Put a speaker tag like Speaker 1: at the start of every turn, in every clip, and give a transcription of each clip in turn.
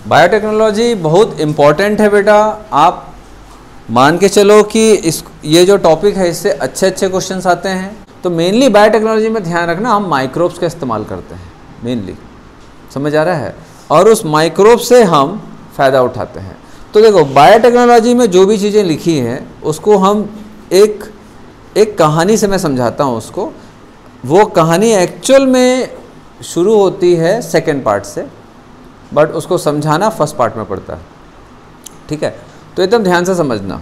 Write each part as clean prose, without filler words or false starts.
Speaker 1: Biotechnology बहुत important है बेटा। आप मान के चलो कि ये जो टॉपिक है इससे अच्छे अच्छे क्वेश्चंस आते हैं। तो मेनली बायोटेक्नोलॉजी में ध्यान रखना, हम माइक्रोब्स का इस्तेमाल करते हैं मेनली, समझ आ रहा है, और उस माइक्रोब से हम फ़ायदा उठाते हैं। तो देखो बायोटेक्नोलॉजी में जो भी चीज़ें लिखी हैं उसको हम एक कहानी से मैं समझाता हूँ उसको। वो कहानी एक्चुअल में शुरू होती है सेकेंड पार्ट से, बट उसको समझाना फर्स्ट पार्ट में पड़ता है, ठीक है। तो एकदम ध्यान से समझना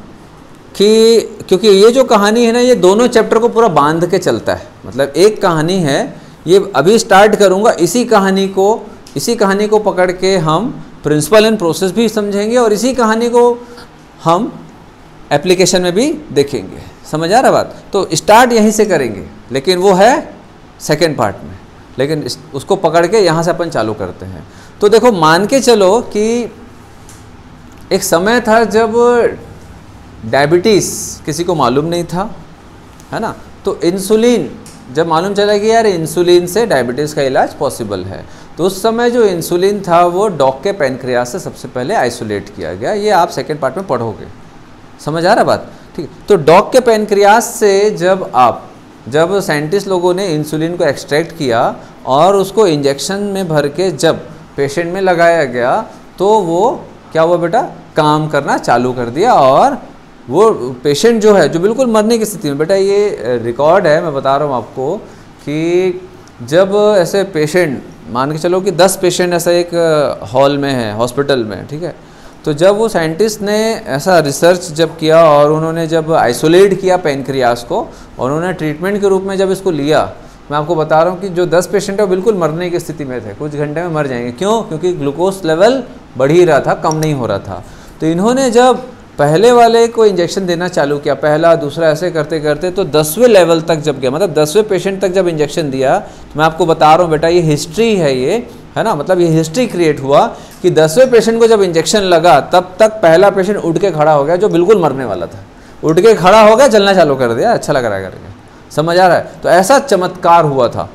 Speaker 1: कि क्योंकि ये जो कहानी है ना, ये दोनों चैप्टर को पूरा बांध के चलता है। मतलब एक कहानी है, ये अभी स्टार्ट करूँगा, इसी कहानी को पकड़ के हम प्रिंसिपल एंड प्रोसेस भी समझेंगे और इसी कहानी को हम एप्लीकेशन में भी देखेंगे। समझ आ रहा बात? तो स्टार्ट यहीं से करेंगे, लेकिन वो है सेकेंड पार्ट में, लेकिन उसको पकड़ के यहाँ से अपन चालू करते हैं। तो देखो मान के चलो कि एक समय था जब डायबिटीज़ किसी को मालूम नहीं था, है ना। तो इंसुलिन जब मालूम चला कि यार इंसुलिन से डायबिटीज़ का इलाज पॉसिबल है, तो उस समय जो इंसुलिन था वो डॉग के पैनक्रियास से सबसे पहले आइसोलेट किया गया। ये आप सेकेंड पार्ट में पढ़ोगे, समझ आ रहा बात? ठीक है। तो डॉग के पैनक्रियास से जब साइंटिस्ट लोगों ने इंसुलिन को एक्सट्रैक्ट किया और उसको इंजेक्शन में भर के जब पेशेंट में लगाया गया, तो वो क्या हुआ बेटा, काम करना चालू कर दिया। और वो पेशेंट जो है, जो बिल्कुल मरने की स्थिति में, बेटा ये रिकॉर्ड है, मैं बता रहा हूँ आपको कि जब ऐसे पेशेंट, मान के चलो कि 10 पेशेंट ऐसा एक हॉल में है, हॉस्पिटल में, ठीक है। तो जब वो साइंटिस्ट ने ऐसा रिसर्च जब किया और उन्होंने जब आइसोलेट किया पैनक्रियास को और उन्होंने ट्रीटमेंट के रूप में जब इसको लिया, मैं आपको बता रहा हूँ कि जो 10 पेशेंट है वो बिल्कुल मरने की स्थिति में थे, कुछ घंटे में मर जाएंगे। क्यों? क्योंकि ग्लूकोज लेवल बढ़ ही रहा था, कम नहीं हो रहा था। तो इन्होंने जब पहले वाले को इंजेक्शन देना चालू किया, पहला दूसरा ऐसे करते करते, तो 10वें लेवल तक जब गया, मतलब 10वें पेशेंट तक जब इंजेक्शन दिया, तो मैं आपको बता रहा हूँ बेटा ये हिस्ट्री है, ये है ना, मतलब ये हिस्ट्री क्रिएट हुआ कि 10वें पेशेंट को जब इंजेक्शन लगा तब तक पहला पेशेंट उठ के खड़ा हो गया जो बिल्कुल मरने वाला था, उठ के खड़ा हो गया, चलना चालू कर दिया, अच्छा लग रहा है करके। समझ आ रहा है? तो ऐसा चमत्कार हुआ था,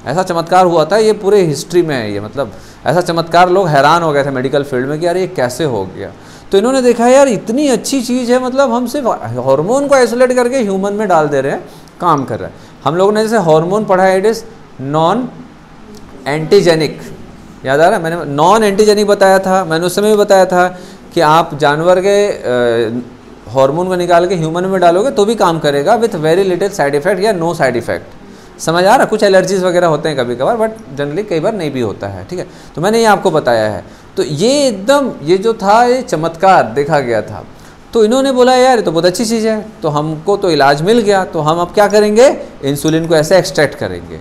Speaker 1: ऐसा चमत्कार हुआ था, ये पूरे हिस्ट्री में है ये। मतलब ऐसा चमत्कार, लोग हैरान हो गए थे मेडिकल फील्ड में कि यार ये कैसे हो गया। तो इन्होंने देखा यार इतनी अच्छी चीज़ है, मतलब हम सिर्फ हार्मोन को आइसोलेट करके ह्यूमन में डाल दे रहे हैं, काम कर रहा है। हम लोगों ने जैसे हार्मोन पढ़ा है, इट इज़ नॉन एंटीजेनिक, याद आ रहा है? मैंने नॉन एंटीजेनिक बताया था, मैंने उस समय भी बताया था कि आप जानवर के हार्मोन को निकाल के ह्यूमन में डालोगे तो भी काम करेगा with very little side effect या नो साइड इफेक्ट। समझ आ रहा? कुछ एलर्जीज वगैरह होते हैं कभी कभार, बट जनरली कई बार नहीं भी होता है, ठीक है। तो मैंने ये आपको बताया है। तो ये एकदम ये जो था ये चमत्कार देखा गया था। तो इन्होंने बोला यार ये तो बहुत अच्छी चीज़ है, तो हमको तो इलाज मिल गया, तो हम अब क्या करेंगे, इंसुलिन को ऐसे एक्सट्रैक्ट करेंगे,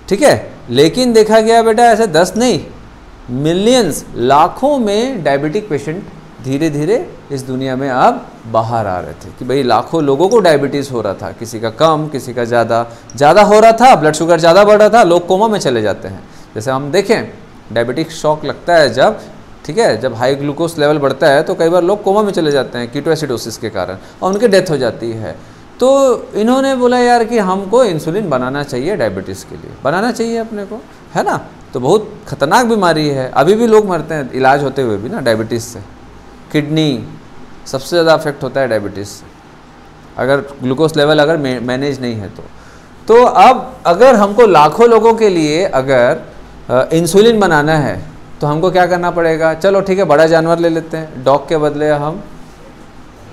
Speaker 1: ठीक है। लेकिन देखा गया बेटा ऐसे 10 नहीं, मिलियंस, लाखों में डायबिटिक पेशेंट धीरे धीरे इस दुनिया में अब बाहर आ रहे थे कि भाई लाखों लोगों को डायबिटीज़ हो रहा था, किसी का कम, किसी का ज़्यादा हो रहा था, ब्लड शुगर ज़्यादा बढ़ रहा था, लोग कोमा में चले जाते हैं। जैसे हम देखें डायबिटिक शॉक लगता है जब, ठीक है, जब हाई ग्लूकोज लेवल बढ़ता है तो कई बार लोग कोमा में चले जाते हैं कीटोएसिडोसिस के कारण और उनकी डेथ हो जाती है। तो इन्होंने बोला यार कि हमको इंसुलिन बनाना चाहिए, डायबिटीज़ के लिए बनाना चाहिए अपने को, है ना। तो बहुत खतरनाक बीमारी है, अभी भी लोग मरते हैं इलाज होते हुए भी ना डायबिटीज़ से। किडनी सबसे ज़्यादा अफेक्ट होता है डायबिटीज़ से, अगर ग्लूकोज लेवल अगर मैनेज नहीं है तो अब अगर हमको लाखों लोगों के लिए अगर इंसुलिन बनाना है तो हमको क्या करना पड़ेगा। चलो ठीक है, बड़ा जानवर ले लेते हैं, डॉग के बदले हम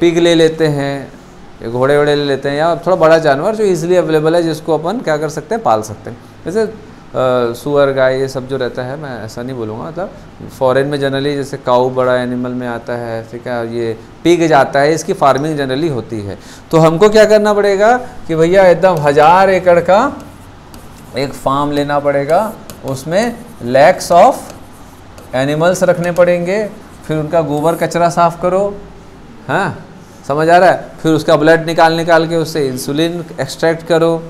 Speaker 1: पिग ले लेते हैं, घोड़े वोड़े ले लेते हैं, या थोड़ा बड़ा जानवर जो इजीली अवेलेबल है, जिसको अपन क्या कर सकते हैं, पाल सकते हैं। जैसे सुअर, गाय, ये सब जो रहता है, मैं ऐसा नहीं बोलूँगा, मतलब फॉरेन में जनरली जैसे काऊ बड़ा एनिमल में आता है, ठीक है, ये पिग जाता है, इसकी फार्मिंग जनरली होती है। तो हमको क्या करना पड़ेगा कि भैया एकदम 1000 एकड़ का एक फार्म लेना पड़ेगा, उसमें लैक्स ऑफ एनिमल्स रखने पड़ेंगे, फिर उनका गोबर कचरा साफ़ करो, हाँ समझ आ रहा है, फिर उसका ब्लड निकाल के उससे इंसुलिन एक्सट्रैक्ट करो,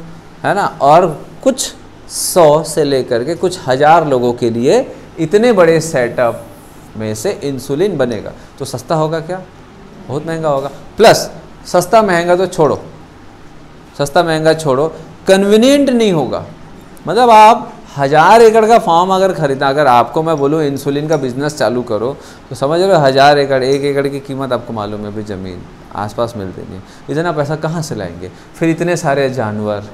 Speaker 1: है ना। और कुछ 100 से लेकर के कुछ 1000 लोगों के लिए इतने बड़े सेटअप में से इंसुलिन बनेगा। तो सस्ता होगा क्या? बहुत महंगा होगा। प्लस सस्ता महंगा तो छोड़ो, सस्ता महंगा छोड़ो, कन्वीनियंट नहीं होगा। मतलब आप 1000 एकड़ का फार्म अगर खरीदा, अगर आपको मैं बोलूँ इंसुलिन का बिजनेस चालू करो तो समझ लो 1000 एकड़, 1 एकड़ की कीमत आपको मालूम है भी ज़मीन आसपास मिलती नहीं, इतना पैसा कहाँ से लाएंगे? फिर इतने सारे जानवर,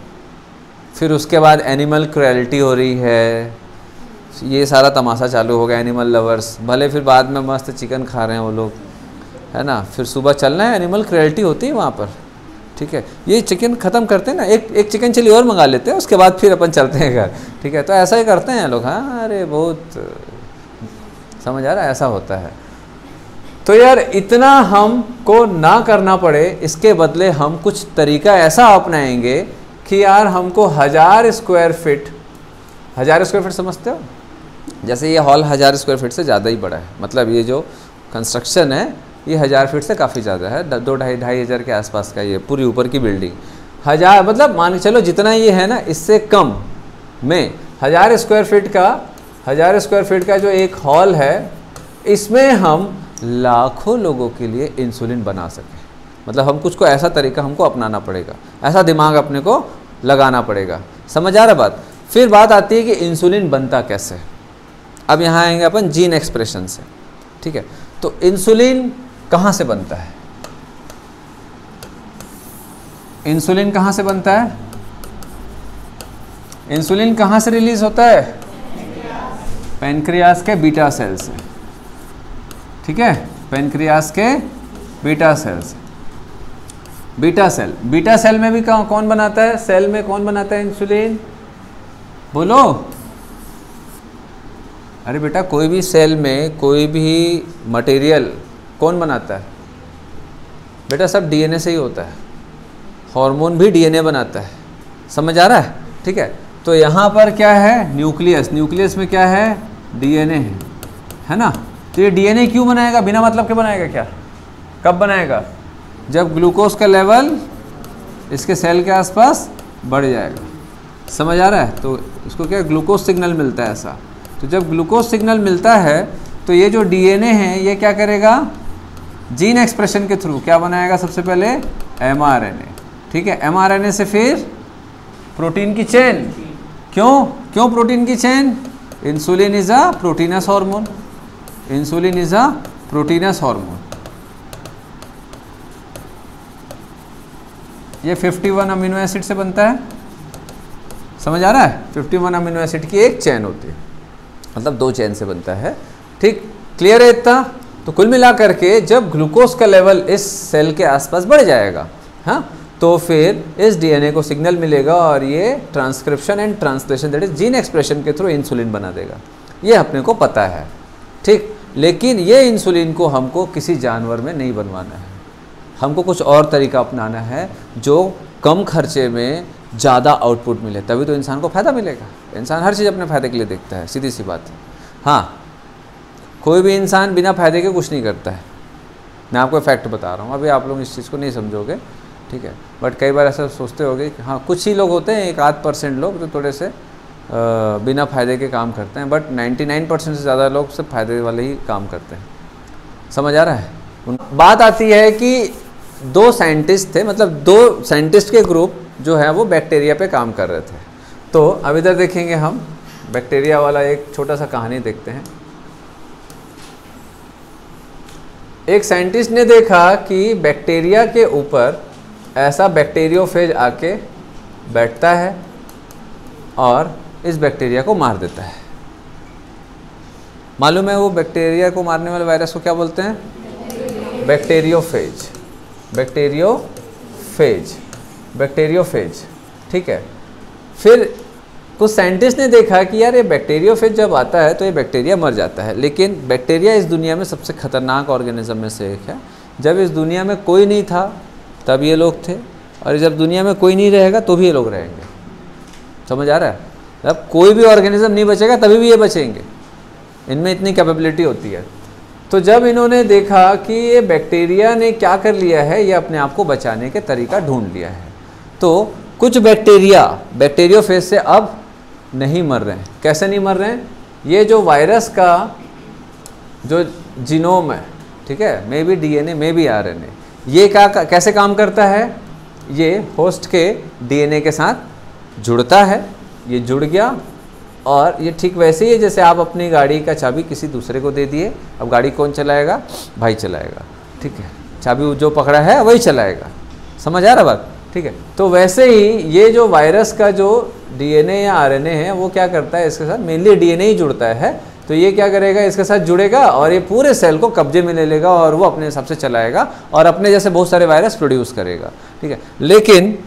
Speaker 1: फिर उसके बाद एनिमल क्रुएल्टी हो रही है, ये सारा तमाशा चालू हो गया। एनिमल लवर्स भले फिर बाद में मस्त चिकन खा रहे हैं वो लोग, है ना, फिर सुबह चलना है, एनिमल क्रुएल्टी होती है वहाँ पर, ठीक है। ये चिकन ख़त्म करते हैं ना, एक चिकन चिली और मंगा लेते हैं, उसके बाद फिर अपन चलते हैं घर, ठीक है। तो ऐसा ही करते हैं लोग। हाँ, अरे बहुत समझ आ रहा है, ऐसा होता है। तो यार इतना हमको ना करना पड़े, इसके बदले हम कुछ तरीका ऐसा अपनाएंगे कि यार हमको 1000 स्क्वायर फीट, 1000 स्क्वायर फीट समझते हो? जैसे ये हॉल 1000 स्क्वायर फीट से ज़्यादा ही बड़ा है, मतलब ये जो कंस्ट्रक्शन है ये 1000 फीट से काफ़ी ज़्यादा है, 2-2.5 हज़ार के आसपास का ये पूरी ऊपर की बिल्डिंग। 1000 मतलब मान के चलो जितना ये है ना, इससे कम में 1000 स्क्वायर फीट का, 1000 स्क्वायर फीट का जो एक हॉल है, इसमें हम लाखों लोगों के लिए इंसुलिन बना सकें। मतलब हम कुछ को ऐसा तरीका हमको अपनाना पड़ेगा, ऐसा दिमाग अपने को लगाना पड़ेगा। समझ आ रहा बात? फिर बात आती है कि इंसुलिन बनता कैसे। अब यहाँ आएंगे अपन जीन एक्सप्रेशन से, ठीक है। तो इंसुलिन कहाँ से बनता है? इंसुलिन कहाँ से बनता है? इंसुलिन कहाँ से रिलीज होता है? पैनक्रियास के बीटा सेल से, ठीक है। पैनक्रियास के बीटा सेल से। बीटा सेल में भी कौन बनाता है? सेल में कौन बनाता है इंसुलिन? बोलो। अरे बेटा, कोई भी सेल में कोई भी मटेरियल कौन बनाता है? बेटा सब डीएनए से ही होता है। हार्मोन भी डीएनए बनाता है। समझ आ रहा है? ठीक है। तो यहाँ पर क्या है? न्यूक्लियस। न्यूक्लियस में क्या है? डीएनए है ना। तो ये डीएनए क्यों बनाएगा? बिना मतलब के बनाएगा क्या? कब बनाएगा? जब ग्लूकोज का लेवल इसके सेल के आसपास बढ़ जाएगा। समझ आ रहा है? तो इसको क्या, ग्लूकोज सिग्नल मिलता है ऐसा। तो जब ग्लूकोज सिग्नल मिलता है तो ये जो डीएनए है ये क्या करेगा? जीन एक्सप्रेशन के थ्रू क्या बनाएगा? सबसे पहले एमआरएनए, ठीक है। एमआरएनए से फिर प्रोटीन की चेन। क्यों प्रोटीन की chain? Insulin is a proteins hormone. Insulin is a proteins hormone. ये 51 अमीनो एसिड से बनता है। समझ आ रहा है? 51 अमीनो एसिड की एक चेन होती है, मतलब 2 चेन से बनता है। ठीक, क्लियर है इतना? तो कुल मिला करके जब ग्लूकोज का लेवल इस सेल के आसपास बढ़ जाएगा, हाँ, तो फिर इस डीएनए को सिग्नल मिलेगा और ये transcription and translation, that is gene expression के थ्रू इंसुलिन बना देगा। ये अपने को पता है, ठीक। लेकिन ये इंसुलिन को हमको किसी जानवर में नहीं बनवाना है, हमको कुछ और तरीका अपनाना है जो कम खर्चे में ज़्यादा आउटपुट मिले, तभी तो इंसान को फ़ायदा मिलेगा। इंसान हर चीज़ अपने फ़ायदे के लिए देखता है, सीधी सी बात है। हाँ, कोई भी इंसान बिना फ़ायदे के कुछ नहीं करता है। मैं आपको फैक्ट बता रहा हूँ, अभी आप लोग इस चीज़ को नहीं समझोगे, ठीक है। बट कई बार ऐसा सोचते होगे कि हाँ, कुछ ही लोग होते हैं, 1-8% लोग जो थोड़े से बिना फ़ायदे के काम करते हैं, बट 99% से ज़्यादा लोग सिर्फ फ़ायदे वाले ही काम करते हैं। समझ आ रहा है? बात आती है कि 2 साइंटिस्ट थे, मतलब 2 साइंटिस्ट के ग्रुप जो है वो बैक्टीरिया पे काम कर रहे थे। तो अब इधर देखेंगे हम बैक्टीरिया वाला एक छोटा सा कहानी देखते हैं। एक साइंटिस्ट ने देखा कि बैक्टीरिया के ऊपर ऐसा बैक्टीरियोफेज आके बैठता है और इस बैक्टीरिया को मार देता है। मालूम है वो बैक्टीरिया को मारने वाले वायरस को क्या बोलते हैं? बैक्टीरियोफेज। बैक्टीरियोफेज, ठीक है। फिर कुछ साइंटिस्ट ने देखा कि यार ये बैक्टीरियोफेज जब आता है तो ये बैक्टीरिया मर जाता है, लेकिन बैक्टीरिया इस दुनिया में सबसे खतरनाक ऑर्गेनिज्म में से एक है। जब इस दुनिया में कोई नहीं था तब ये लोग थे, और जब दुनिया में कोई नहीं रहेगा तो भी ये लोग रहेंगे। समझ आ रहा है? जब कोई भी ऑर्गेनिज्म नहीं बचेगा तभी भी ये बचेंगे, इनमें इतनी कैपेबिलिटी होती है। तो जब इन्होंने देखा कि ये बैक्टीरिया ने क्या कर लिया है, ये अपने आप को बचाने के तरीका ढूंढ लिया है, तो कुछ बैक्टीरियोफेज से अब नहीं मर रहे हैं। कैसे नहीं मर रहे हैं? ये जो वायरस का जो जीनोम है, ठीक है, may be DNA may be RNA, ये कैसे काम करता है? ये होस्ट के डीएनए के साथ जुड़ता है, ये जुड़ गया, और ये ठीक वैसे ही है जैसे आप अपनी गाड़ी का चाबी किसी दूसरे को दे दिए, अब गाड़ी कौन चलाएगा? भाई चलाएगा, ठीक है, चाबी जो पकड़ा है वही चलाएगा। समझ आ रहा बात? ठीक है। तो वैसे ही ये जो वायरस का जो डीएनए या आरएनए है वो क्या करता है, इसके साथ मेनली डीएनए ही जुड़ता है, तो ये क्या करेगा, इसके साथ जुड़ेगा और ये पूरे सेल को कब्जे में ले लेगा और वो अपने हिसाब से चलाएगा और अपने जैसे बहुत सारे वायरस प्रोड्यूस करेगा, ठीक है। लेकिन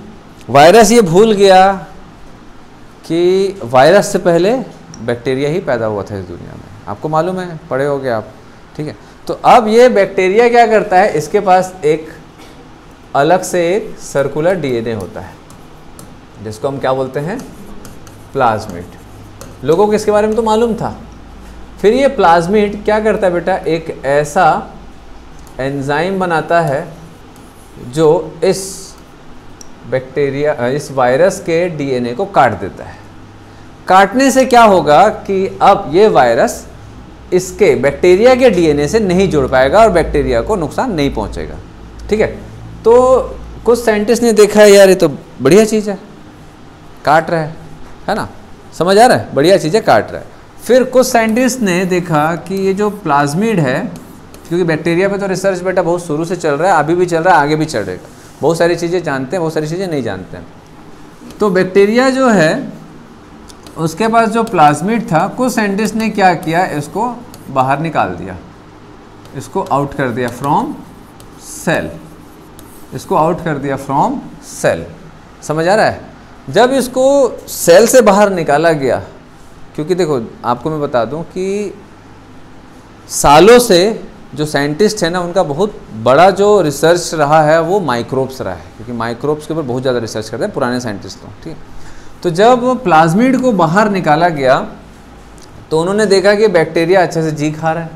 Speaker 1: वायरस ये भूल गया कि वायरस से पहले बैक्टीरिया ही पैदा हुआ था इस दुनिया में, आपको मालूम है, पढ़े होगे आप, ठीक है। तो अब ये बैक्टीरिया क्या करता है, इसके पास एक अलग से एक सर्कुलर डीएनए होता है जिसको हम क्या बोलते हैं, प्लाज्मिड। लोगों को इसके बारे में तो मालूम था। फिर ये प्लाज्मिड क्या करता है बेटा, एक ऐसा एंजाइम बनाता है जो इस बैक्टीरिया, इस वायरस के डीएनए को काट देता है। काटने से क्या होगा कि अब ये वायरस इसके बैक्टीरिया के डीएनए से नहीं जुड़ पाएगा और बैक्टीरिया को नुकसान नहीं पहुंचेगा, ठीक है। तो कुछ साइंटिस्ट ने देखा है यार ये तो बढ़िया चीज़ है, काट रहा है ना, समझ आ रहा है, बढ़िया चीज़ है, काट रहा है। फिर कुछ साइंटिस्ट ने देखा कि ये जो प्लाज्मिड है, क्योंकि बैक्टीरिया पे तो रिसर्च बेटा बहुत शुरू से चल रहा है, अभी भी चल रहा है, आगे भी चलेगा, बहुत सारी चीज़ें जानते हैं, बहुत सारी चीज़ें नहीं जानते हैं। तो बैक्टीरिया जो है उसके पास जो प्लाज्मिड था, कुछ साइंटिस्ट ने क्या किया, इसको बाहर निकाल दिया, इसको आउट कर दिया फ्रॉम सेल, इसको आउट कर दिया फ्रॉम सेल। समझ आ रहा है? जब इसको सेल से बाहर निकाला गया, क्योंकि देखो आपको मैं बता दूं कि सालों से जो साइंटिस्ट है ना, उनका बहुत बड़ा जो रिसर्च रहा है वो माइक्रोब्स रहा है, क्योंकि माइक्रोब्स के ऊपर बहुत ज़्यादा रिसर्च करते हैं पुराने साइंटिस्ट लोग, ठीक है। तो जब प्लाज्मिड को बाहर निकाला गया तो उन्होंने देखा कि बैक्टीरिया अच्छे से जी खा रहा है,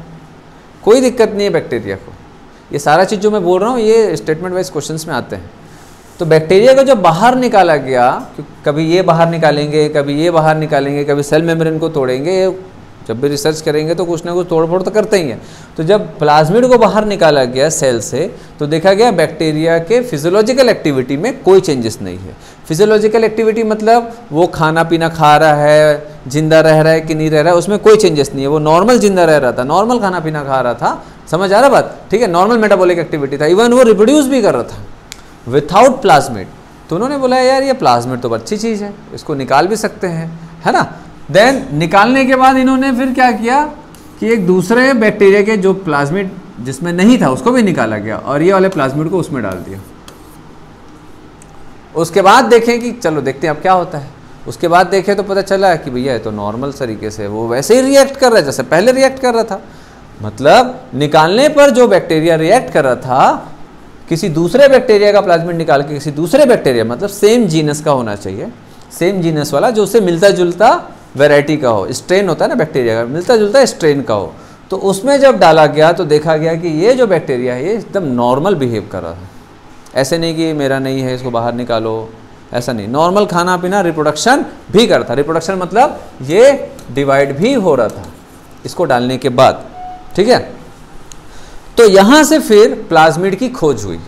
Speaker 1: कोई दिक्कत नहीं है बैक्टीरिया को। ये सारा चीज़ जो मैं बोल रहा हूँ ये स्टेटमेंट वाइज क्वेश्चंस में आते हैं। तो बैक्टीरिया को जब बाहर निकाला गया, कभी ये बाहर निकालेंगे, कभी ये बाहर निकालेंगे, कभी सेल मेम्ब्रेन को तोड़ेंगे, जब भी रिसर्च करेंगे तो कुछ ना कुछ तोड़ फोड़ तो करते ही हैं। तो जब प्लाज्मिड को बाहर निकाला गया सेल से, तो देखा गया बैक्टीरिया के फिजियोलॉजिकल एक्टिविटी में कोई चेंजेस नहीं है। फिजियोलॉजिकल एक्टिविटी मतलब वो खाना पीना खा रहा है, जिंदा रह रहा है कि नहीं रह रहा है, उसमें कोई चेंजेस नहीं है, वो नॉर्मल जिंदा रह रहा था, नॉर्मल खाना पीना खा रहा था। समझ आ रहा बात? ठीक है, नॉर्मल मेटाबॉलिक एक्टिविटी था, इवन वो रिप्रोड्यूस भी कर रहा था विथआउट प्लाज्मिड। तो उन्होंने बोला यार ये प्लाज्मिड तो अच्छी चीज़ है, इसको निकाल भी सकते हैं, है ना। देन निकालने के बाद इन्होंने फिर क्या किया कि एक दूसरे बैक्टीरिया के जो प्लाज्मिड जिसमें नहीं था उसको भी निकाला गया और ये वाले प्लाज्मिड को उसमें डाल दिया। उसके बाद देखें कि चलो देखते हैं अब क्या होता है। उसके बाद देखें तो पता चला कि भैया ये तो नॉर्मल तरीके से वो वैसे ही रिएक्ट कर रहा है जैसे पहले रिएक्ट कर रहा था। मतलब निकालने पर जो बैक्टीरिया रिएक्ट कर रहा था, किसी दूसरे बैक्टीरिया का प्लाज्मिड निकाल के किसी दूसरे बैक्टीरिया, मतलब सेम जीनस का होना चाहिए, सेम जीनस वाला जो उससे मिलता जुलता वैरायटी का हो, स्ट्रेन होता है ना बैक्टीरिया का, मिलता जुलता स्ट्रेन का हो, तो उसमें जब डाला गया तो देखा गया कि ये जो बैक्टीरिया है ये एकदम नॉर्मल बिहेव कर रहा था। ऐसे नहीं कि मेरा नहीं है इसको बाहर निकालो, ऐसा नहीं, नॉर्मल खाना पीना, रिप्रोडक्शन भी करता। रिप्रोडक्शन मतलब ये डिवाइड भी हो रहा था इसको डालने के बाद, ठीक है। तो यहाँ से फिर प्लाज्मिड की खोज हुई,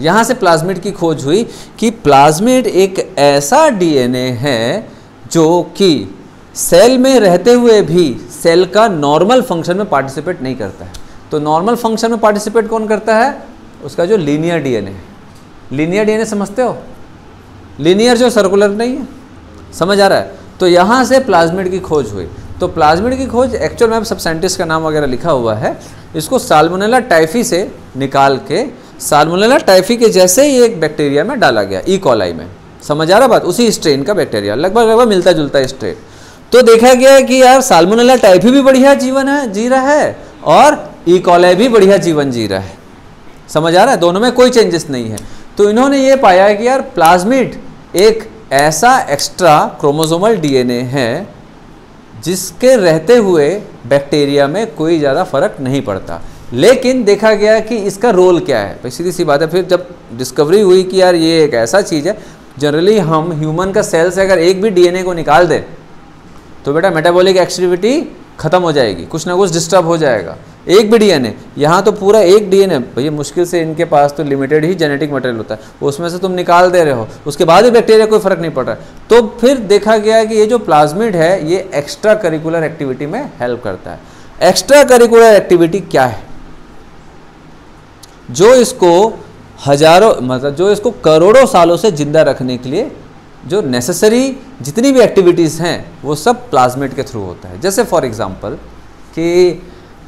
Speaker 1: यहाँ से प्लाज्मिड की खोज हुई कि प्लाज्मिड एक ऐसा डीएनए है जो कि सेल में रहते हुए भी सेल का नॉर्मल फंक्शन में पार्टिसिपेट नहीं करता है। तो नॉर्मल फंक्शन में पार्टिसिपेट कौन करता है? उसका जो लीनियर डीएनए। लीनियर डीएनए समझते हो? लीनियर जो सर्कुलर नहीं है, समझ आ रहा है? तो यहाँ से प्लाज्मिड की खोज हुई। तो प्लाज्मिड की खोज एक्चुअल में सब साइंटिस्ट का नाम वगैरह लिखा हुआ है, इसको साल्मोनेला टाइफी से निकाल के साल्मोनेला टाइफी के जैसे ही एक बैक्टीरिया में डाला गया, ई कॉलाई में। समझ आ रहा बात? उसी स्ट्रेन का बैक्टीरिया, लगभग मिलता जुलता स्ट्रेन। तो देखा गया कि यार साल्मोनेला टाइफी भी बढ़िया जीवन है, जी रहा है, और ई कॉलाई भी बढ़िया जीवन जी रहा है। समझ आ रहा है? दोनों में कोई चेंजेस नहीं है। तो इन्होंने ये पाया कि यार प्लाज्मिड एक ऐसा एक्स्ट्रा क्रोमोसोमल डीएनए है जिसके रहते हुए बैक्टीरिया में कोई ज़्यादा फर्क नहीं पड़ता। लेकिन देखा गया कि इसका रोल क्या है। भाई सीधी सी बात है, फिर जब डिस्कवरी हुई कि यार ये एक ऐसा चीज़ है, जनरली हम ह्यूमन का सेल से अगर एक भी डीएनए को निकाल दें तो बेटा मेटाबॉलिक एक्टिविटी खत्म हो जाएगी, कुछ ना कुछ डिस्टर्ब हो जाएगा। एक भी डीएनए, यहाँ तो पूरा एक डीएनए, भैया मुश्किल से इनके पास तो लिमिटेड ही जेनेटिक मटेरियल होता है, उसमें से तुम निकाल दे रहे हो, उसके बाद भी बैक्टीरिया कोई फर्क नहीं पड़ रहा है। तो फिर देखा गया कि ये जो प्लाज्मिड है ये एक्स्ट्रा करिकुलर एक्टिविटी में हेल्प करता है। एक्स्ट्रा करिकुलर एक्टिविटी क्या है? जो इसको हजारों मतलब जो इसको करोड़ों सालों से जिंदा रखने के लिए जो नेसेसरी जितनी भी एक्टिविटीज़ हैं वो सब प्लाज्मिड के थ्रू होता है। जैसे फॉर एग्जांपल कि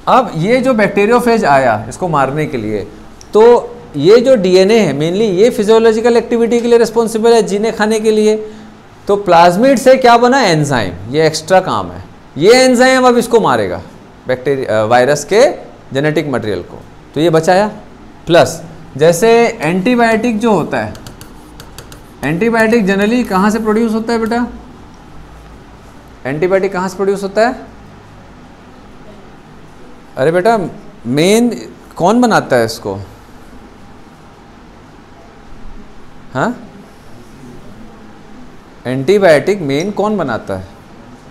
Speaker 1: अब ये जो बैक्टीरियोफेज आया इसको मारने के लिए, तो ये जो डीएनए है मेनली ये फिजियोलॉजिकल एक्टिविटी के लिए रिस्पॉन्सिबल है, जीने खाने के लिए। तो प्लाज्मिड से क्या बना? एंजाइम, ये एक्स्ट्रा काम है। ये एंजाइम अब इसको मारेगा बैक्टीरिया वायरस के जेनेटिक मटेरियल को, तो ये बचाया। प्लस जैसे एंटीबायोटिक जो होता है, एंटीबायोटिक जनरली कहाँ से प्रोड्यूस होता है बेटा? एंटीबायोटिक कहाँ से प्रोड्यूस होता है? अरे बेटा मेन कौन बनाता है इसको? हाँ, एंटीबायोटिक मेन कौन बनाता है?